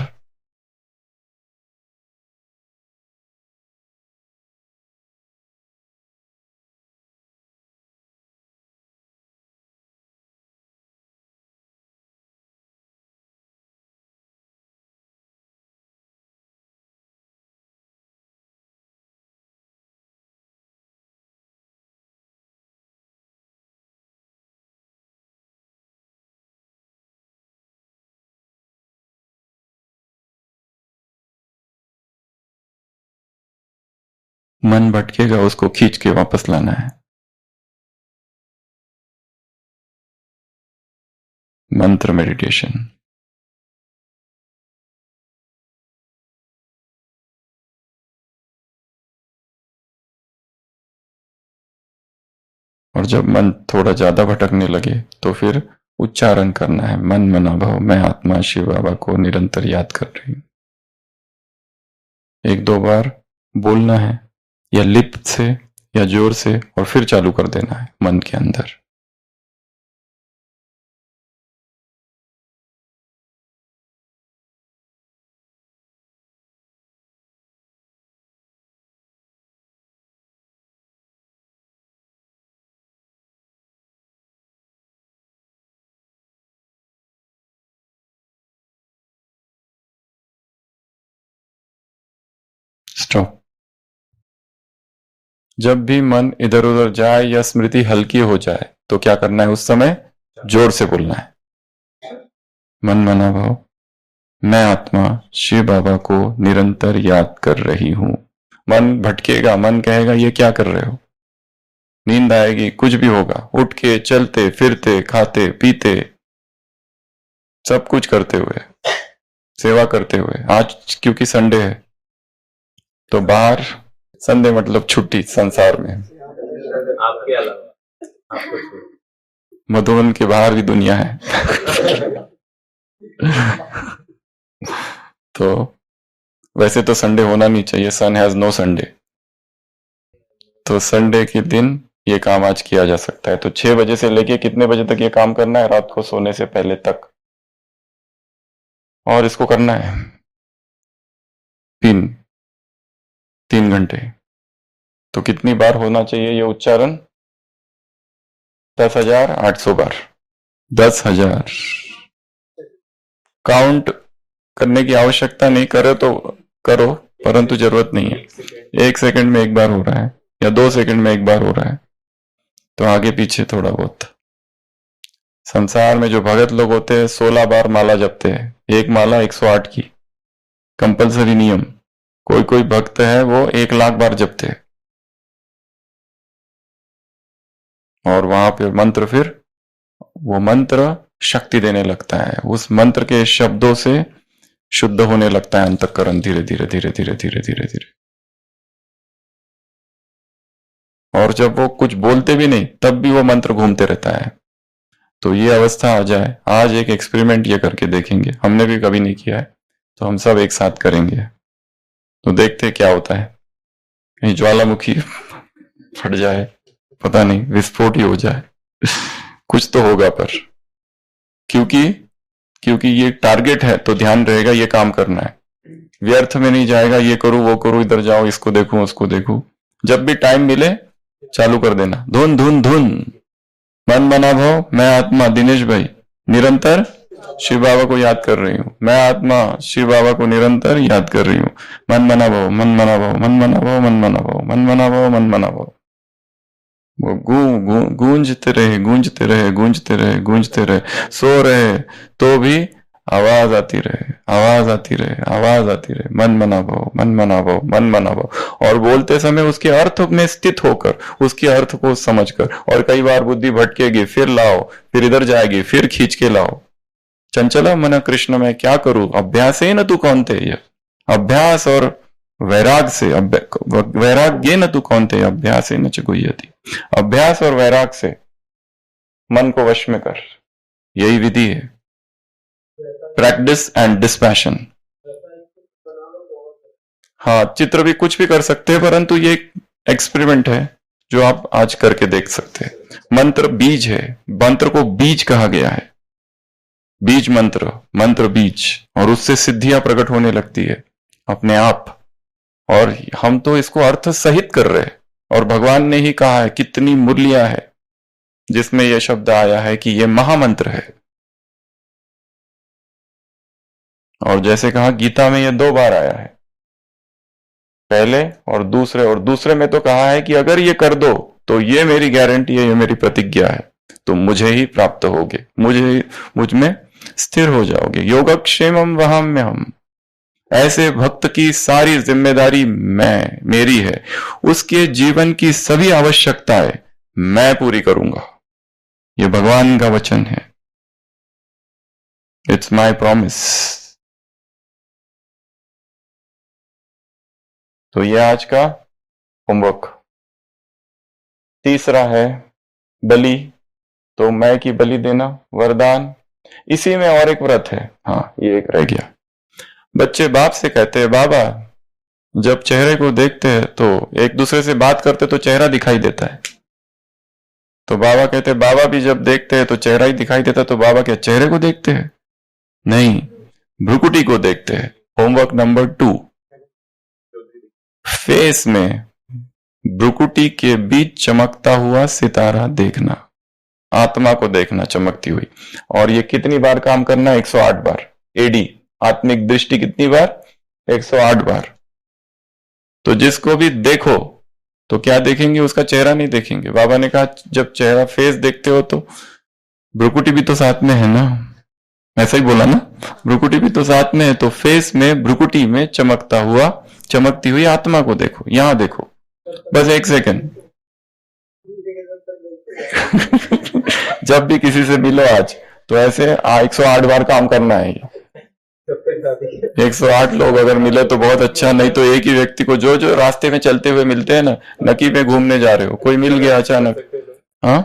मन भटकेगा, उसको खींच के वापस लाना है। मंत्र मेडिटेशन। और जब मन थोड़ा ज्यादा भटकने लगे तो फिर उच्चारण करना है, मन मना भव मैं आत्मा शिव बाबा को निरंतर याद कर रही हूं। 1-2 बार बोलना है, या लिप से या जोर से, और फिर चालू कर देना है मन के अंदर। स्टॉप। जब भी मन इधर उधर जाए या स्मृति हल्की हो जाए तो क्या करना है? उस समय जोर से बोलना है, मन मना भाव, मैं आत्मा शिव बाबा को निरंतर याद कर रही हूं। मन भटकेगा, मन कहेगा ये क्या कर रहे हो, नींद आएगी, कुछ भी होगा, उठ के चलते फिरते खाते पीते सब कुछ करते हुए, सेवा करते हुए, आज क्योंकि संडे है तो बाहर, संडे मतलब छुट्टी संसार में, आपके अलावा आपको मधुबन के बाहर भी दुनिया है तो वैसे तो संडे होना नहीं चाहिए, सन हैज नो संडे, तो संडे के दिन ये काम आज किया जा सकता है। तो 6 बजे से लेके कितने बजे तक ये काम करना है? रात को सोने से पहले तक, और इसको करना है 3 घंटे। तो कितनी बार होना चाहिए ये उच्चारण? 10,800 बार। 10,000 काउंट करने की आवश्यकता नहीं, करे तो करो, परंतु जरूरत नहीं है। 1 सेकंड में एक बार हो रहा है या 2 सेकंड में एक बार हो रहा है, तो आगे पीछे थोड़ा बहुत। संसार में जो भगत लोग होते हैं 16 बार माला जपते हैं, एक माला 108 की, कंपलसरी नियम। कोई कोई भक्त है वो 1 लाख बार जपते हैं, और वहां पे मंत्र, फिर वो मंत्र शक्ति देने लगता है, उस मंत्र के शब्दों से शुद्ध होने लगता है अंतःकरण, धीरे धीरे धीरे धीरे धीरे धीरे धीरे। और जब वो कुछ बोलते भी नहीं तब भी वो मंत्र घूमते रहता है। तो ये अवस्था आ जाए, आज एक एक्सपेरिमेंट ये करके देखेंगे, हमने भी कभी नहीं किया है, तो हम सब एक साथ करेंगे, तो देखते क्या होता है। कहीं ज्वालामुखी फट जाए, पता नहीं, विस्फोट ही हो जाए कुछ तो होगा, पर क्योंकि ये टारगेट है तो ध्यान रहेगा ये काम करना है, व्यर्थ में नहीं जाएगा, ये करूं वो करूं, इधर जाओ, इसको देखूं उसको देखूं। जब भी टाइम मिले चालू कर देना, धुन धुन धुन, मन मना भाव, मैं आत्मा दिनेश भाई निरंतर शिव बाबा को याद कर रही हूँ, मैं आत्मा शिव बाबा को निरंतर याद कर रही हूँ, मन मना भाव, मन मना भाव, मन मना भाव, मन मना भाव, मन मना भाव, मन मना भाव। वो गूंजते रहे गूंजते रहे गूंजते रहे गूंजते रहे, सो रहे तो भी आवाज आती रहे, आवाज आती रहे, आवाज आती रहे, मन मना भाव, मन मना भाव, मन मना भाव। और बोलते समय उसके अर्थ में स्थित होकर, उसके अर्थ को समझकर, और कई बार बुद्धि भटकेगी, फिर लाओ, फिर इधर जाएगी, फिर खींच के लाओ। चंचला मन कृष्ण में क्या करूं, अभ्यास है न तू कौन थे, अभ्यास और वैराग से, वैराग्य न तू कौन थे, अभ्यास न चुगुयति, अभ्यास और वैराग से मन को वश में कर, यही विधि है। Practice and dispassion. हाँ, चित्र भी कुछ भी कर सकते हैं, परंतु ये एक एक्सपेरिमेंट है जो आप आज करके देख सकते हैं। मंत्र बीज है, मंत्र को बीज कहा गया है, बीज मंत्र, मंत्र बीज, और उससे सिद्धियां प्रकट होने लगती है अपने आप। और हम तो इसको अर्थ सहित कर रहे हैं, और भगवान ने ही कहा है, कितनी मुरलियां है जिसमें यह शब्द आया है कि यह महामंत्र है। और जैसे कहा गीता में यह 2 बार आया है, पहले और दूसरे में तो कहा है कि अगर ये कर दो तो ये मेरी गारंटी है, ये मेरी प्रतिज्ञा है, तो मुझे ही प्राप्त होगे, मुझ में स्थिर हो जाओगे। योगक्षेमम वहाम्यहम्, ऐसे भक्त की सारी जिम्मेदारी मेरी है, उसके जीवन की सभी आवश्यकताएं मैं पूरी करूंगा। ये भगवान का वचन है, इट्स माय प्रॉमिस। तो ये आज का होमवर्क। तीसरा है बलि, तो मैं की बलि देना, वरदान। इसी में और एक व्रत है, हाँ ये एक रह गया। बच्चे बाप से कहते हैं, बाबा जब चेहरे को देखते हैं तो एक दूसरे से बात करते तो चेहरा दिखाई देता है, तो बाबा कहते हैं, बाबा भी जब देखते हैं तो चेहरा ही दिखाई देता है, तो बाबा क्या चेहरे को देखते हैं? नहीं, भ्रुकुटी को देखते हैं। होमवर्क नंबर 2, फेस में भ्रुकुटी के बीच चमकता हुआ सितारा देखना, आत्मा को देखना चमकती हुई। और ये कितनी बार काम करना? 108 बार। एडी आत्मिक दृष्टि कितनी बार? 108 बार। तो जिसको भी देखो तो क्या देखेंगे, उसका चेहरा नहीं देखेंगे। बाबा ने कहा जब चेहरा फेस देखते हो तो भ्रुकुटी भी तो साथ में है ना, ऐसा ही बोला ना, भ्रुकुटी भी तो साथ में है, तो फेस में भ्रुकुटी में चमकती हुई आत्मा को देखो, यहां देखो, बस 1 सेकंड। जब भी किसी से मिलो आज तो ऐसे 108 बार काम करना है। 108 लोग अगर मिले तो बहुत अच्छा, नहीं तो एक ही व्यक्ति को, जो जो रास्ते में चलते हुए मिलते हैं ना, नकी पे घूमने जा रहे हो, कोई मिल गया अचानक, हाँ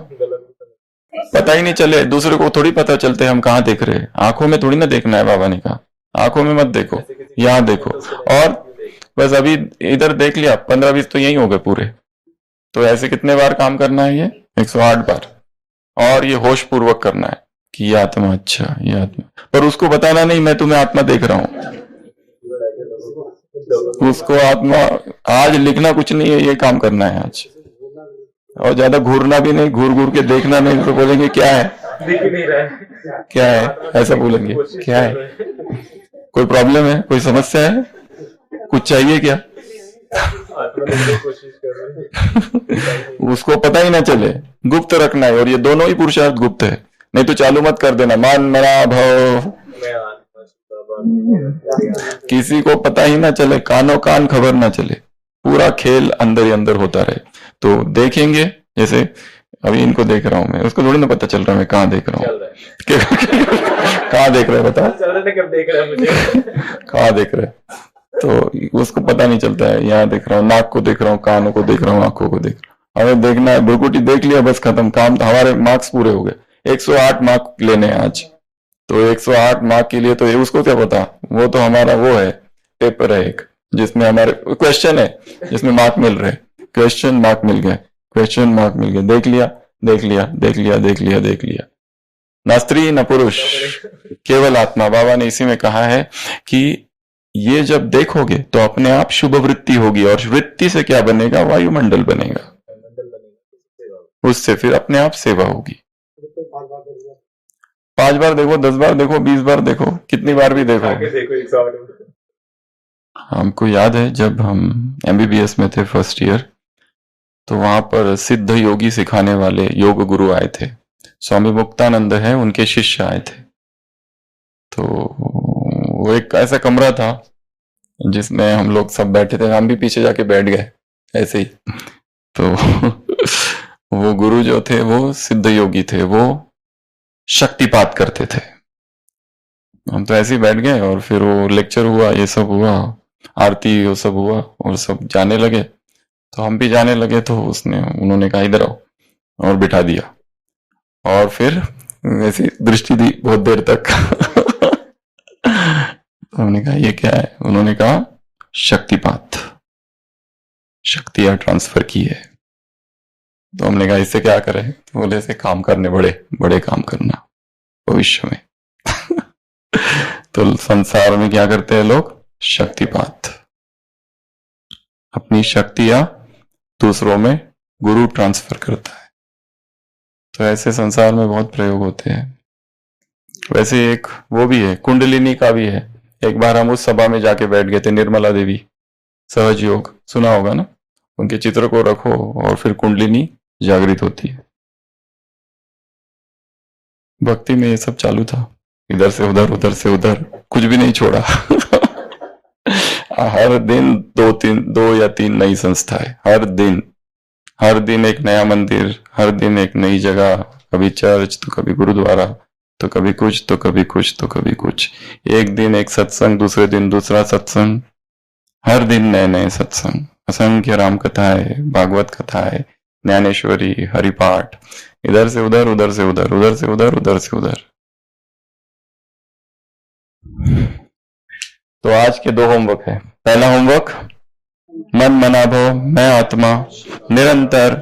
पता ही नहीं चले, दूसरे को थोड़ी पता चलते हम कहाँ देख रहे हैं, आंखों में थोड़ी ना देखना है। बाबा ने कहा आंखों में मत देखो, यहाँ देखो, और बस अभी इधर देख लिया, 15-20 तो यही हो गए पूरे। तो ऐसे कितने बार काम करना है ये? 108 बार। और ये होश पूर्वक करना है कि ये आत्मा, अच्छा ये आत्मा, पर उसको बताना नहीं मैं तुम्हें आत्मा देख रहा हूं, उसको आत्मा, आज लिखना कुछ नहीं है, ये काम करना है आज। और ज्यादा घूरना भी नहीं, घूर घूर के देखना नहीं, तो बोलेंगे क्या है, दिख नहीं रहा है, क्या है, ऐसा बोलेंगे, क्या है, कोई प्रॉब्लम है, कोई समस्या है, कुछ चाहिए क्या? कोशिश कर रहे हैं। उसको पता ही ना चले, गुप्त रखना है। और ये दोनों ही पुरुषार्थ गुप्त है, नहीं तो चालू मत कर देना, मान मना भव, किसी को पता ही ना चले, कानों कान खबर ना चले, पूरा खेल अंदर ही अंदर होता रहे। तो देखेंगे, जैसे अभी इनको देख रहा हूं मैं, उसको थोड़ी ना पता चल रहा मैं कहाँ देख रहा हूँ, कहाँ देख रहे बताओ, कब देख रहा है मुझे, कहाँ देख रहे, तो उसको पता नहीं चलता है, यहाँ देख रहा हूँ, नाक को देख रहा हूँ, कानों को देख रहा हूँ, आंखों को देख रहा हूँ। हमें देखना है, भ्रुकुटी देख लिया, बस खत्म काम, हमारे मार्क्स पूरे हो गए। 108 मार्क लेने हैं आज, तो 108 मार्क के लिए तो उसको क्या पता, वो तो हमारा वो है, पेपर है एक, जिसमें हमारे क्वेश्चन है, जिसमें मार्क मिल रहे, क्वेश्चन मार्क मिल गए, क्वेश्चन मार्क मिल गए, देख लिया देख लिया देख लिया देख लिया देख लिया। न स्त्री न पुरुष, केवल आत्मा। बाबा ने इसी में कहा है कि ये जब देखोगे तो अपने आप शुभ वृत्ति होगी, और वृत्ति से क्या बनेगा, वायुमंडल बनेगा, उससे फिर अपने आप सेवा होगी। 5 बार देखो, 10 बार देखो, 20 बार देखो, कितनी बार भी देखो। हमको याद है जब हम MBBS में थे फर्स्ट ईयर, तो वहां पर सिद्ध योगी सिखाने वाले योग गुरु आए थे, स्वामी मुक्तानंद है, उनके शिष्य आए थे। तो वो एक ऐसा कमरा था जिसमें हम लोग सब बैठे थे, हम भी पीछे जाके बैठ गए ऐसे ही। तो वो गुरु जो थे वो सिद्ध योगी थे, वो शक्तिपात करते थे। हम तो ऐसे ही बैठ गए, और फिर वो लेक्चर हुआ, ये सब हुआ, आरती वो सब हुआ, और सब जाने लगे, तो हम भी जाने लगे। तो उन्होंने कहा इधर आओ, और बिठा दिया, और फिर ऐसी दृष्टि दी बहुत देर तक। तो हमने कहा ये क्या है, उन्होंने कहा शक्तिपात, शक्तियां ट्रांसफर की है। तो हमने कहा इससे क्या करें, तो बोले ऐसे काम करने, बड़े बड़े काम करना भविष्य में। तो संसार में क्या करते हैं लोग, शक्तिपात, अपनी शक्तियां दूसरों में गुरु ट्रांसफर करता है। तो ऐसे संसार में बहुत प्रयोग होते हैं। वैसे एक वो भी है, कुंडलिनी का भी है। एक बार हम उस सभा में जाके बैठ गए थे, निर्मला देवी सहज योग, सुना होगा ना, उनके चित्र को रखो और फिर कुंडलिनी जागृत होती है। भक्ति में ये सब चालू था, इधर से उधर, उधर से उधर, कुछ भी नहीं छोड़ा। हर दिन 2 या 3 नई संस्थाएं, हर दिन एक नया मंदिर, हर दिन एक नई जगह, कभी चर्च तो कभी गुरुद्वारा, तो कभी कुछ तो कभी कुछ तो कभी कुछ। एक दिन एक सत्संग, दूसरे दिन दूसरा सत्संग, हर दिन नए नए सत्संग, असंख्य राम कथाएं, भागवत कथाएं, ज्ञानेश्वरी, हरिपाठ, इधर से उधर, उधर से उधर, उधर से उधर, उधर से उधर। तो आज के 2 होमवर्क है। पहला होमवर्क, मन मनाभव, मैं आत्मा, निरंतर,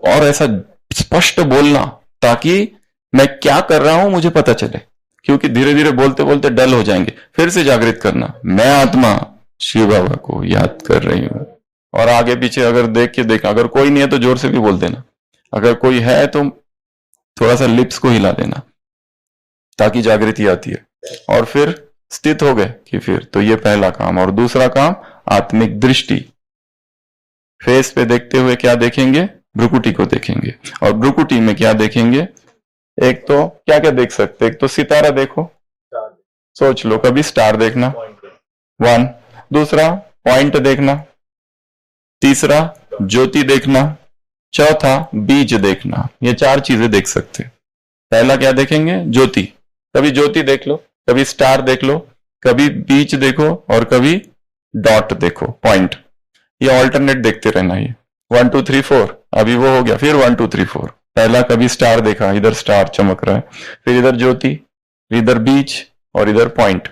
और ऐसा स्पष्ट बोलना ताकि मैं क्या कर रहा हूं मुझे पता चले, क्योंकि धीरे धीरे बोलते बोलते डल हो जाएंगे। फिर से जागृत करना, मैं आत्मा शिव बाबा को याद कर रही हूं, और आगे पीछे अगर देख के देखना, अगर कोई नहीं है तो जोर से भी बोल देना, अगर कोई है तो थोड़ा सा लिप्स को हिला देना ताकि जागृति आती है। और फिर स्थित हो गए कि फिर तो ये पहला काम। और दूसरा काम, आत्मिक दृष्टि, फेस पे देखते हुए क्या देखेंगे? भ्रुकुटी को देखेंगे। और भ्रुकुटी में क्या देखेंगे? एक तो क्या क्या देख सकते? एक तो सितारा देखो, सोच लो, कभी स्टार देखना, वन। दूसरा पॉइंट देखना, तीसरा ज्योति देखना, चौथा बीज देखना। ये 4 चीजें देख सकते हैं। पहला क्या देखेंगे? ज्योति। कभी ज्योति देख लो, कभी स्टार देख लो, कभी बीज देखो और कभी डॉट देखो, पॉइंट। ये ऑल्टरनेट देखते रहना। ये 1 2 3 4, अभी वो हो गया, फिर 1 2 3 4। पहला कभी स्टार देखा, इधर स्टार चमक रहा है, फिर इधर ज्योति, इधर बीज और इधर पॉइंट।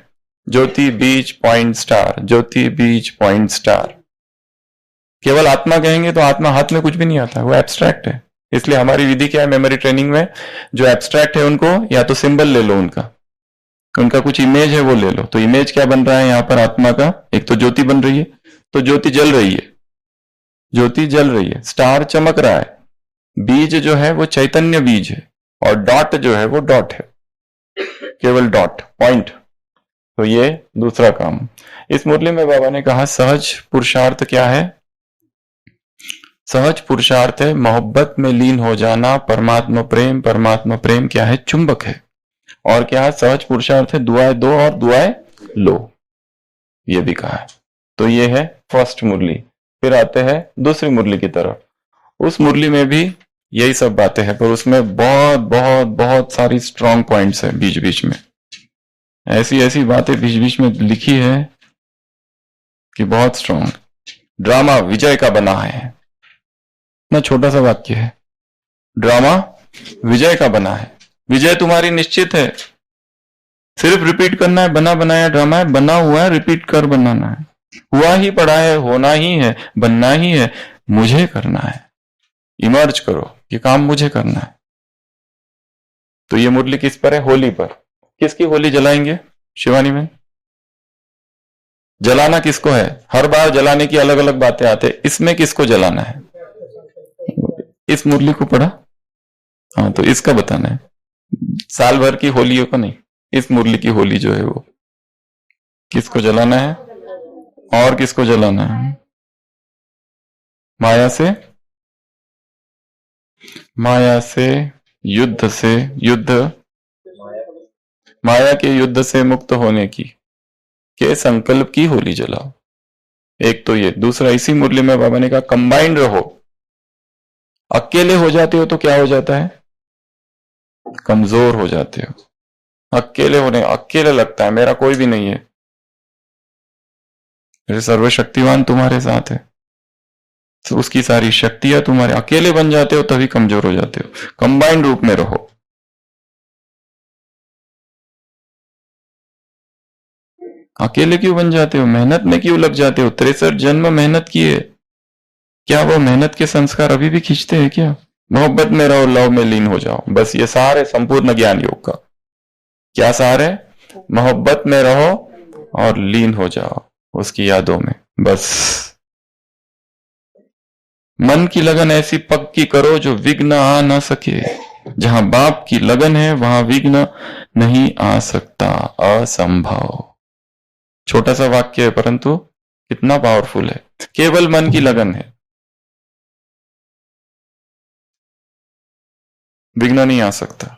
ज्योति बीज पॉइंट स्टार, ज्योति बीज पॉइंट स्टार। केवल आत्मा कहेंगे तो आत्मा हाथ में कुछ भी नहीं आता, वो एब्स्ट्रैक्ट है। इसलिए हमारी विधि क्या है मेमोरी ट्रेनिंग में? जो एब्स्ट्रैक्ट है उनको या तो सिंबल ले लो, उनका कुछ इमेज है वो ले लो। तो इमेज क्या बन रहा है यहाँ पर आत्मा का? एक तो ज्योति बन रही है, तो ज्योति जल रही है, ज्योति जल रही है, स्टार चमक रहा है, बीज जो है वो चैतन्य बीज है, और डॉट जो है वो डॉट है, केवल डॉट, पॉइंट। तो ये दूसरा काम। इस मुरली में बाबा ने कहा सहज पुरुषार्थ क्या है? सहज पुरुषार्थ है मोहब्बत में लीन हो जाना, परमात्मा प्रेम। परमात्मा प्रेम क्या है? चुंबक है। और क्या है? सहज पुरुषार्थ है दुआएं दो और दुआएं लो, ये भी कहा है। तो ये है फर्स्ट मुरली। फिर आते हैं दूसरी मुरली की तरफ। उस मुरली में भी यही सब बातें हैं, पर उसमें बहुत बहुत बहुत सारी स्ट्रॉन्ग पॉइंट्स है। बीच बीच में ऐसी ऐसी बातें बीच बीच में लिखी है कि बहुत स्ट्रॉन्ग। ड्रामा विजय का बना है, इतना छोटा सा वाक्य है, ड्रामा विजय का बना है। विजय तुम्हारी निश्चित है, सिर्फ रिपीट करना है। बना बनाया ड्रामा है, बना हुआ है, रिपीट कर बनाना है। हुआ ही पड़ा है, होना ही है, बनना ही है, मुझे करना है। इमर्ज करो, ये काम मुझे करना है। तो ये मुरली किस पर है? होली पर। किसकी होली जलाएंगे शिवानी में? जलाना किसको है? हर बार जलाने की अलग अलग बातें आते हैं, इसमें किसको जलाना है? इस मुरली को पढ़ा? हाँ, तो इसका बताना है। साल भर की होलियों का नहीं, इस मुरली की होली जो है वो किसको जलाना है और किसको जलाना है? माया से, माया से, युद्ध से, युद्ध, माया के युद्ध से मुक्त होने की, के संकल्प की होली जलाओ। एक तो ये। दूसरा, इसी मुरली में बाबा ने कहा कंबाइंड रहो। अकेले हो जाते हो तो क्या हो जाता है? कमजोर हो जाते हो। अकेले होने, अकेले लगता है मेरा कोई भी नहीं है, मेरे सर्वशक्तिवान तुम्हारे साथ है, तो उसकी सारी शक्तियां तुम्हारे। अकेले बन जाते हो तभी कमजोर हो जाते हो। कंबाइंड रूप में रहो। अकेले क्यों बन जाते हो? मेहनत में क्यों लग जाते हो? 63 जन्म मेहनत किए, क्या वो मेहनत के संस्कार अभी भी खींचते हैं क्या? मोहब्बत में रहो, लव में लीन हो जाओ, बस ये सारे संपूर्ण ज्ञान योग का क्या सार है? मोहब्बत में रहो और लीन हो जाओ उसकी यादों में, बस। मन की लगन ऐसी पक्की करो जो विघ्न आ ना सके। जहां बाप की लगन है वहां विघ्न नहीं आ सकता, असंभव। छोटा सा वाक्य है परंतु कितना पावरफुल है। केवल मन की लगन है, विघ्न नहीं आ सकता।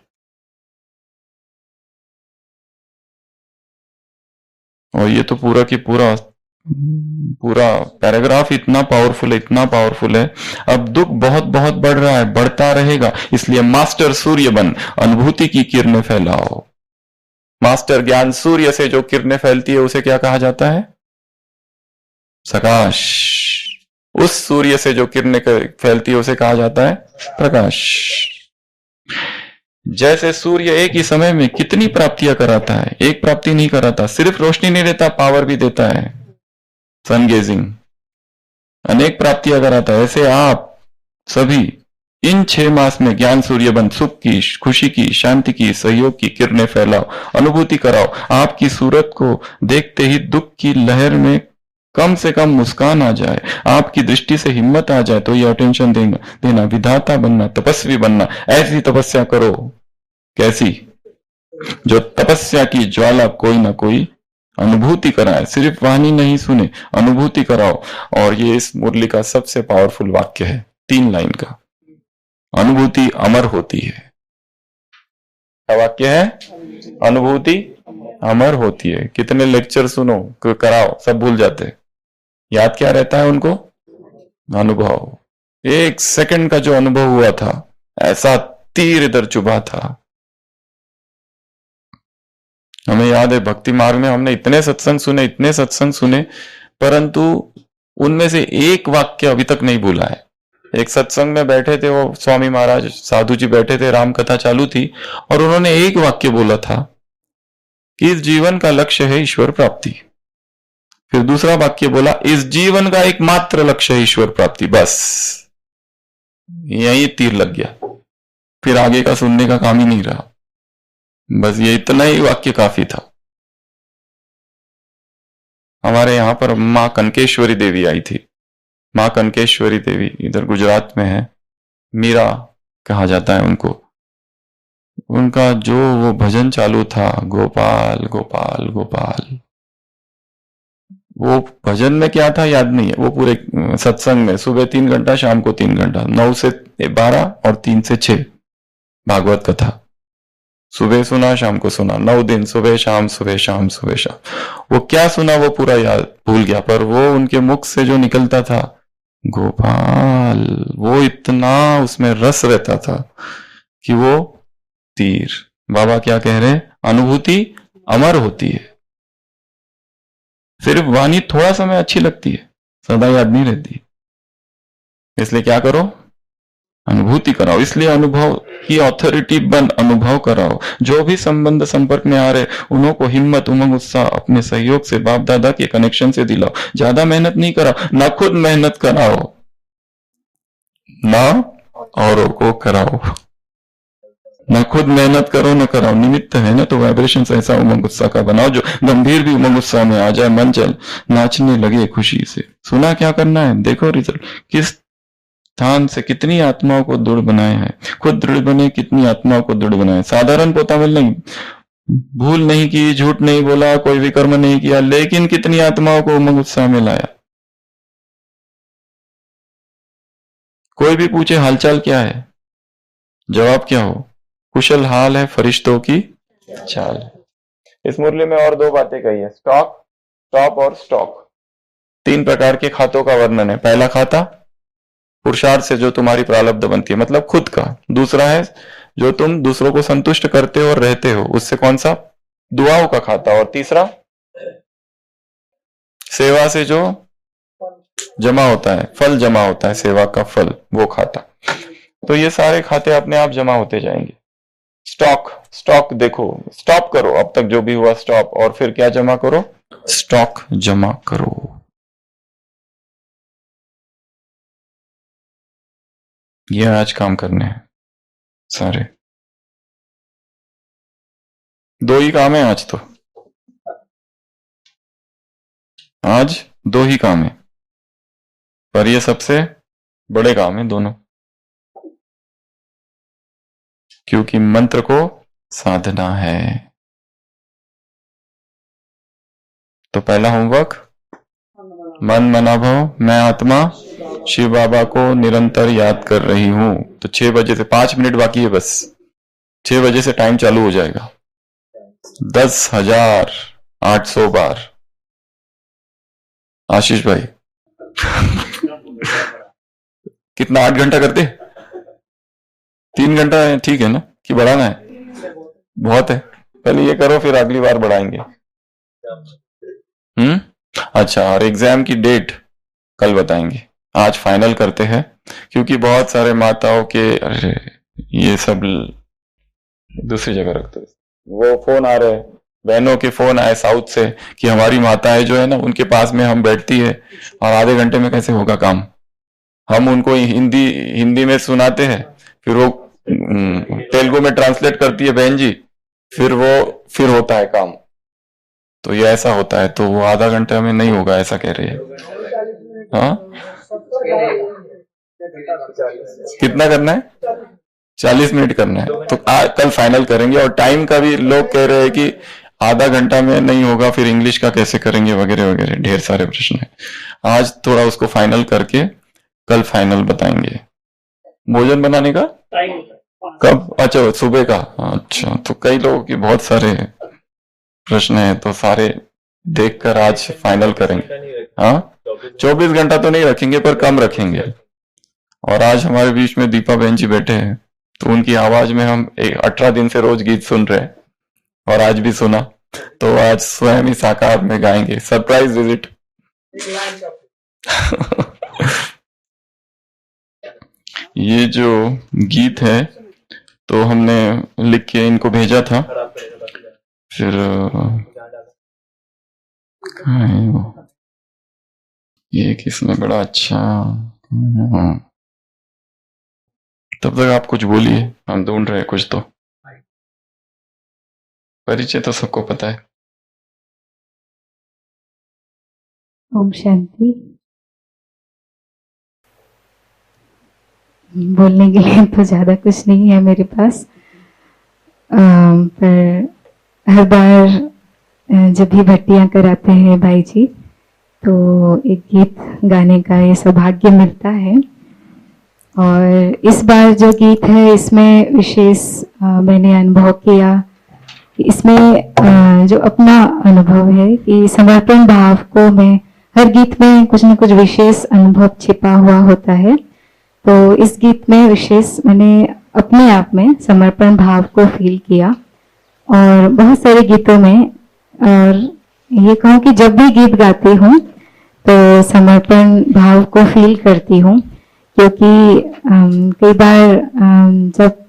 और ये तो पूरा की पूरा पैराग्राफ इतना पावरफुल है, इतना पावरफुल है। अब दुख बहुत बहुत बढ़ रहा है, बढ़ता रहेगा, इसलिए मास्टर सूर्य बन अनुभूति की किरणें फैलाओ। मास्टर ज्ञान सूर्य से जो किरणें फैलती है उसे क्या कहा जाता है? प्रकाश। उस सूर्य से जो किरणें फैलती है उसे कहा जाता है प्रकाश। जैसे सूर्य एक ही समय में कितनी प्राप्तियां कराता है, एक प्राप्ति नहीं कराता, सिर्फ रोशनी नहीं देता, पावर भी देता है। सन गेजिंग अनेक प्राप्तियां कराता है। ऐसे आप सभी इन 6 मास में ज्ञान सूर्य बन सुख की, खुशी की, शांति की, सहयोग की किरणें फैलाओ, अनुभूति कराओ। आपकी सूरत को देखते ही दुख की लहर में कम से कम मुस्कान आ जाए, आपकी दृष्टि से हिम्मत आ जाए तो ये अटेंशन देना, विधाता बनना, तपस्वी बनना। ऐसी तपस्या करो। कैसी? जो तपस्या की ज्वाला कोई ना कोई अनुभूति कराए, सिर्फ वाणी नहीं सुने, अनुभूति कराओ। और ये इस मुरली का सबसे पावरफुल वाक्य है, 3 लाइन का, अनुभूति अमर होती है। क्या वाक्य है? अनुभूति अमर होती है। कितने लेक्चर सुनो, कराओ, सब भूल जाते, याद क्या रहता है उनको? अनुभव। 1 सेकंड का जो अनुभव हुआ था, ऐसा तीर इधर चुभा था। हमें याद है भक्ति मार्ग में हमने इतने सत्संग सुने, परंतु उनमें से एक वाक्य अभी तक नहीं भूला है। एक सत्संग में बैठे थे, वो स्वामी महाराज साधु जी बैठे थे, राम कथा चालू थी, और उन्होंने एक वाक्य बोला था कि इस जीवन का लक्ष्य है ईश्वर प्राप्ति। फिर दूसरा वाक्य बोला, इस जीवन का एकमात्र लक्ष्य है ईश्वर प्राप्ति। बस यही तीर लग गया, फिर आगे का सुनने का काम ही नहीं रहा। बस ये इतना ही वाक्य काफी था। हमारे यहां पर मां कनकेश्वरी देवी आई थी। मां कनकेश्वरी देवी इधर गुजरात में है, मीरा कहा जाता है उनको। उनका जो वो भजन चालू था, गोपाल गोपाल गोपाल, वो भजन में क्या था याद नहीं है, वो पूरे सत्संग में सुबह 3 घंटा, शाम को 3 घंटा, 9 से 12 और 3 से 6 भागवत कथा, सुबह सुना शाम को सुना, 9 दिन, सुबह शाम सुबह शाम सुबह शाम। वो क्या सुना वो पूरा याद भूल गया, पर वो उनके मुख से जो निकलता था गोपाल, वो इतना उसमें रस रहता था कि वो तीर। बाबा क्या कह रहे हैं? अनुभूति अमर होती है। सिर्फ वाणी थोड़ा समय अच्छी लगती है, सदा याद नहीं रहती। इसलिए क्या करो? अनुभूति कराओ। इसलिए अनुभव की ऑथोरिटी बन, अनुभव कराओ। जो भी संबंध संपर्क में आ रहे, उन्हों को हिम्मत, उमंग, उत्साह अपने सहयोग से, बाप दादा के कनेक्शन से दिलाओ। ज्यादा मेहनत नहीं कराओ, ना खुद मेहनत कराओ, ना औरों को कराओ। ना खुद मेहनत करो ना कराओ, निमित्त है ना, तो वाइब्रेशन ऐसा उमंग उत्साह का बनाओ जो गंभीर भी उमंग उत्साह में आ जाए, मन चल नाचने लगे खुशी से। सुना क्या करना है, देखो रिजल्ट। किस स्थान से कितनी आत्माओं को दृढ़ बनाए हैं, खुद दृढ़ बने, कितनी आत्माओं को दृढ़ बनाए। साधारण पोतामिल नहीं, भूल नहीं की, झूठ नहीं बोला, कोई विकर्म नहीं किया, लेकिन कितनी आत्माओं को उमंग उत्साह में लाया। कोई भी पूछे हालचाल क्या है, जवाब क्या हो? कुशल हाल है फरिश्तों की चाल। इस मुरली में और 2 बातें कही है, स्टॉक, स्टॉप और स्टॉक। 3 प्रकार के खातों का वर्णन है। पहला खाता पुरुषार्थ से जो तुम्हारी प्रारब्ध बनती है, मतलब खुद का। दूसरा है जो तुम दूसरों को संतुष्ट करते हो और रहते हो, उससे कौन सा? दुआओं का खाता। और तीसरा सेवा से जो जमा होता है, फल जमा होता है, सेवा का फल, वो खाता। तो ये सारे खाते अपने आप जमा होते जाएंगे। स्टॉक, स्टॉक देखो, स्टॉप करो अब तक जो भी हुआ स्टॉप, और फिर क्या जमा करो? स्टॉक जमा करो। ये आज काम करने हैं सारे। 2 ही काम है आज तो, आज 2 ही काम है, पर ये सबसे बड़े काम है दोनों, क्योंकि मंत्र को साधना है। तो पहला होमवर्क, मन मनाभव मैं आत्मा शिव बाबा को निरंतर याद कर रही हूं। तो 6 बजे से 5 मिनट बाकी है, बस 6 बजे से टाइम चालू हो जाएगा। 10,800 बार। आशीष भाई कितना, 8 घंटा करते? 3 घंटा है, ठीक है ना? कि बढ़ाना है? बहुत है, पहले ये करो फिर अगली बार बढ़ाएंगे। अच्छा, और एग्जाम की डेट कल बताएंगे, आज फाइनल करते हैं, क्योंकि बहुत सारे माताओं के, अरे ये सब दूसरी जगह रखते, वो फोन आ रहे, बहनों के फोन आए साउथ से कि हमारी माताएं जो है ना, उनके पास में हम बैठती है और आधे घंटे में कैसे होगा काम। हम उनको हिंदी में सुनाते हैं, फिर वो तेलुगु में ट्रांसलेट करती है बहन जी, फिर होता है काम। तो ये ऐसा होता है, तो वो आधा घंटे में नहीं होगा ऐसा कह रही है। हाँ, कितना करना है? 40 मिनट करना है। तो कल फाइनल करेंगे। और टाइम का भी लोग कह रहे हैं कि आधा घंटा में नहीं होगा, फिर इंग्लिश का कैसे करेंगे, वगैरह वगैरह ढेर सारे प्रश्न है। आज थोड़ा उसको फाइनल करके कल फाइनल बताएंगे। भोजन बनाने का टाइम कब? अच्छा, सुबह का। अच्छा, तो कई लोगों की बहुत सारे प्रश्न है, तो सारे देखकर आज फाइनल करेंगे। हाँ, 24 घंटा तो नहीं रखेंगे, पर कम रखेंगे। और आज हमारे बीच में दीपा बहन जी बैठे हैं, तो उनकी आवाज में हम 18 दिन से रोज गीत सुन रहे हैं, और आज भी सुना, तो आज स्वयं ही साकार में गाएंगे। Surprise visit. ये जो गीत है तो हमने लिख के इनको भेजा था, फिर ये किसमें बड़ा अच्छा। तब तक आप कुछ बोलिए, हम ढूंढ रहे हैं कुछ। तो परिचय तो सबको पता है। ओम शांति। बोलने के लिए तो ज़्यादा कुछ नहीं है मेरे पास, पर हर बार जब भी भट्टियाँ कराते हैं भाई जी, तो एक गीत गाने का ये सौभाग्य मिलता है। और इस बार जो गीत है इसमें विशेष मैंने अनुभव किया, इसमें जो अपना अनुभव है कि समर्पण भाव को मैं हर गीत में कुछ न कुछ विशेष अनुभव छिपा हुआ होता है। तो इस गीत में विशेष मैंने अपने आप में समर्पण भाव को फील किया, और बहुत सारे गीतों में। और ये कहूँ कि जब भी गीत गाती हूँ तो समर्पण भाव को फील करती हूँ, क्योंकि कई बार जब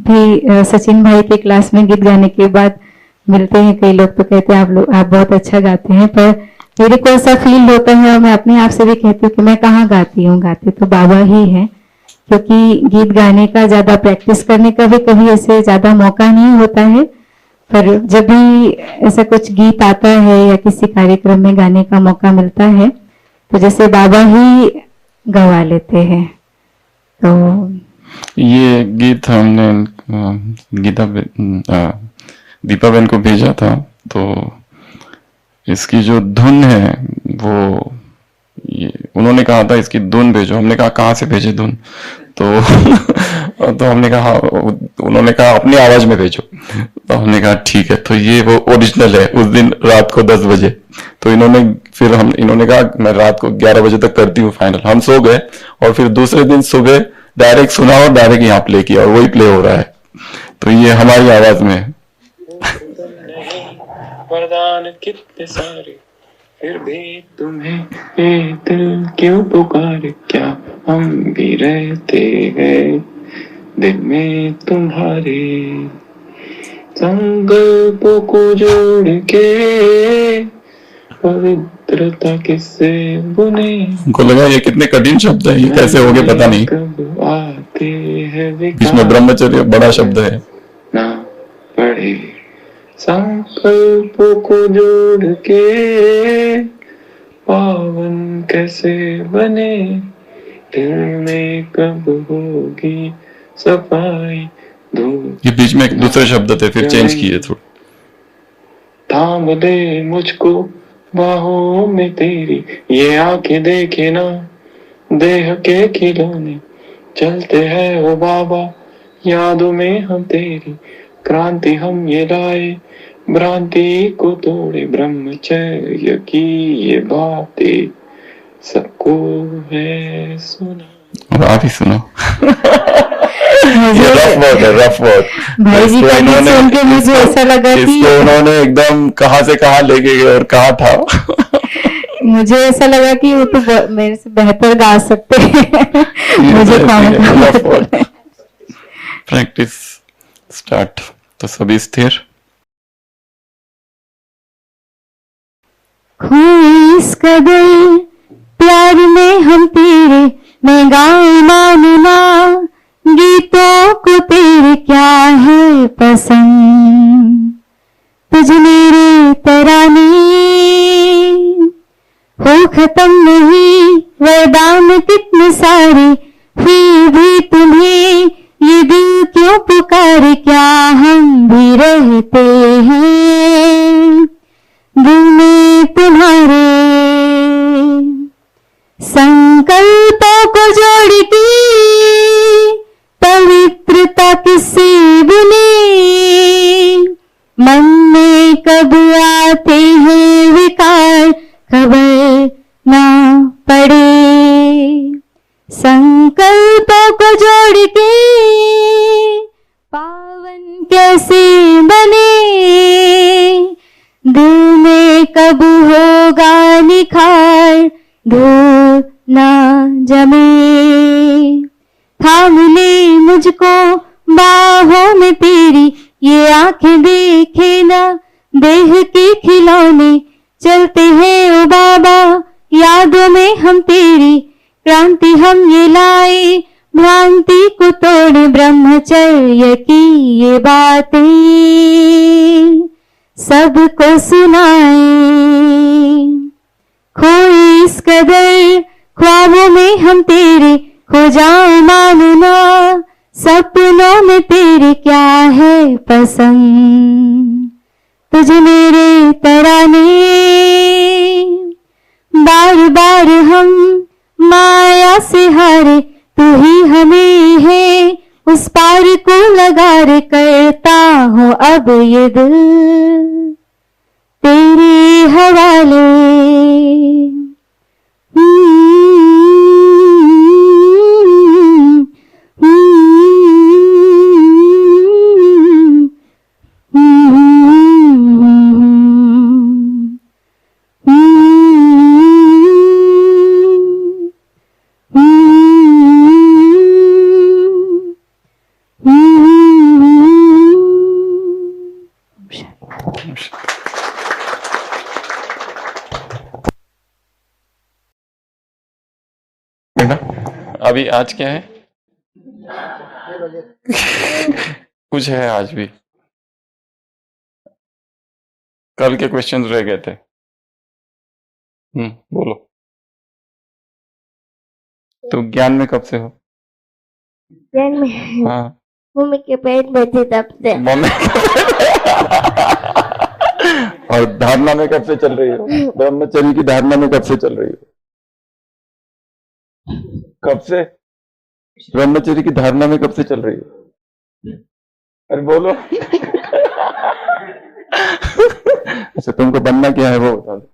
भी सचिन भाई के क्लास में गीत गाने के बाद मिलते हैं कई लोग, तो कहते हैं आप बहुत अच्छा गाते हैं, पर मेरे को ऐसा फील होता है, और मैं अपने आप से भी कहती हूँ कि मैं कहाँ गाती हूँ, गाते तो बाबा ही हैं। क्योंकि गीत गाने का ज्यादा प्रैक्टिस करने का भी कभी ऐसे ज्यादा मौका नहीं होता है, पर जब भी ऐसा कुछ गीत आता है या किसी कार्यक्रम में गाने का मौका मिलता है, तो जैसे बाबा ही गवा लेते हैं। तो ये गीत हमने दीपा बहन को भेजा था, तो इसकी जो धुन है वो उन्होंने कहा था इसकी धुन भेजो। हमने कहा कहाँ से भेजे धुन, तो हमने कहा, उन्होंने कहा अपनी आवाज में भेजो, तो हमने कहा ठीक है। तो ये वो ओरिजिनल है, उस दिन रात को 10 बजे। तो इन्होंने कहा मैं रात को 11 बजे तक करती हूँ फाइनल। हम सो गए, और फिर दूसरे दिन सुबह डायरेक्ट सुना और डायरेक्ट यहाँ प्ले किया, और वही प्ले हो रहा है। तो ये हमारी आवाज में है। वरदान कितने सारे, फिर भी तुम्हें ये दिल क्यों पुकारे, क्या हम भी रहते हैं दिल में तुम्हारे, संकल्पों को जोड़ के पवित्रता किससे बुने। उनको लगा ये कितने कठिन शब्द है, ये कैसे हो गए पता नहीं। कब आते हैं इसमें ब्रह्मचर्य बड़ा शब्द है ना पढ़े, संकल्पों को जोड़ के पावन कैसे बने, दिल में कब होगी सफाई धूप। ये बीच में एक दूसरे शब्द थे, फिर चेंज किए थोड़ा। थाम दे मुझको बाहों में तेरी, ये आंखें देखे ना देह के खिलौने, चलते हैं वो बाबा यादों में हम तेरी, क्रांति हम ये लाए भ्रांति को तोड़े, ब्रह्मचर्य की ये बातें सबको है सुना। और आप ही सुनो। मुझे रफ वर्ड भाई जी का गीत सुन के मुझे ऐसा लगा कि इसको उन्होंने एकदम कहाँ से कहाँ लेके गए और कहाँ था। मुझे ऐसा लगा कि वो तो मेरे से बेहतर गा सकते हैं। मुझे प्रैक्टिस स्टार्ट। तो सभी स्थिर। खोए इस कदर प्यार में हम तेरे, मैं गाऊं मानना गीतों को तेरे, क्या है पसंद तुझ मेरे तराने, हो खत्म नहीं वरदान कितने सारे, फिर भी तुम्हें ये दिल क्यों पुकारे, क्या हम भी रहते हैं की पवित्रता किससे बने, मन में कब आते हैं विकार खबर ना पड़े। संकल्पों को जोड़ के पावन कैसे बने, दिल में कब होगा निखार धूल ना जमे। थाम ले मुझको बाहों में तेरी, ये आंखें देखे ना देह के खिलौने। चलते हैं ओ बाबा यादों में हम तेरी, क्रांति हम ये लाए भ्रांति को तोड़। ब्रह्मचर्य की ये बातें सबको सुनाए। खोए इस कदर ख्वाबों में हम तेरे, खो जाओ मानना सपनों में तेरे। क्या है पसंद तुझे मेरे तराने, बार बार हम माया से हारे। तू ही हमें है उस पार को लगा रे, करता हूँ अब ये दिल तेरे हवाले। बेटा अभी आज क्या है? कुछ है आज भी? कल के क्वेश्चन रह गए थे। बोलो। तो ज्ञान में कब से हो? ज्ञान में हाँ मम्मी के पेट में थी तब से। मम्मी और धारणा में कब से चल रही हो? ब्रह्मचर्य की धारणा में कब से चल रही हो? कब से? ब्रह्मचर्य की धारणा में कब से चल रही हो? अरे बोलो। अच्छा तुमको बनना क्या है वो बता दो।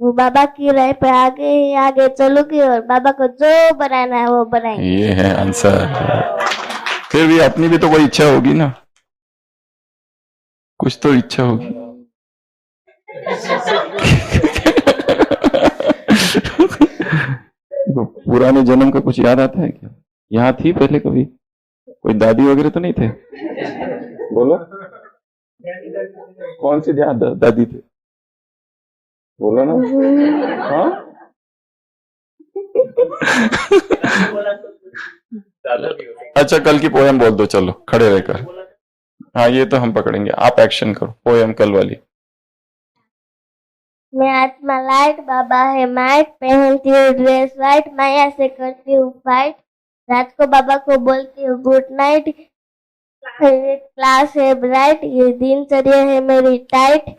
वो बाबा की राह पे आगे आगे चलूंगी और बाबा को जो बनाना है वो बनाएंगे। ये है आंसर। फिर भी अपनी भी तो कोई इच्छा होगी ना, कुछ तो इच्छा होगी। तो पुराने जन्म का कुछ याद आता है क्या? यहाँ थी पहले कभी कोई दादी वगैरह तो नहीं थे? बोलो कौन सी दादी थे? बोलो ना। हाँ अच्छा कल की पोयम बोल दो, चलो खड़े रहकर। हाँ ये तो हम पकड़ेंगे, आप एक्शन करो। पोयम कल वाली। मैं आत्मा लाइट, बाबा है माइट, पहनती हूँ ड्रेस वाइट, माया से करती हूँ फाइट, रात को बाबा को बोलती हूँ गुड नाइट, क्लास है ब्राइट, ये दिनचर्या है मेरी टाइट।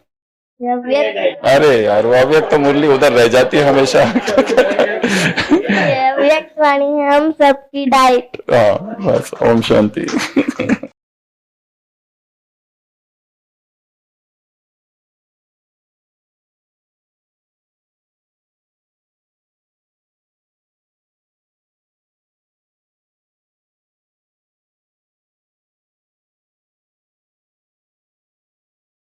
अरे यार वो अव्यक्त तो मुरली उधर रह जाती है हमेशा। अव्यक्त वाणी है हम सबकी डाइट। हाँ बस ओम शांति।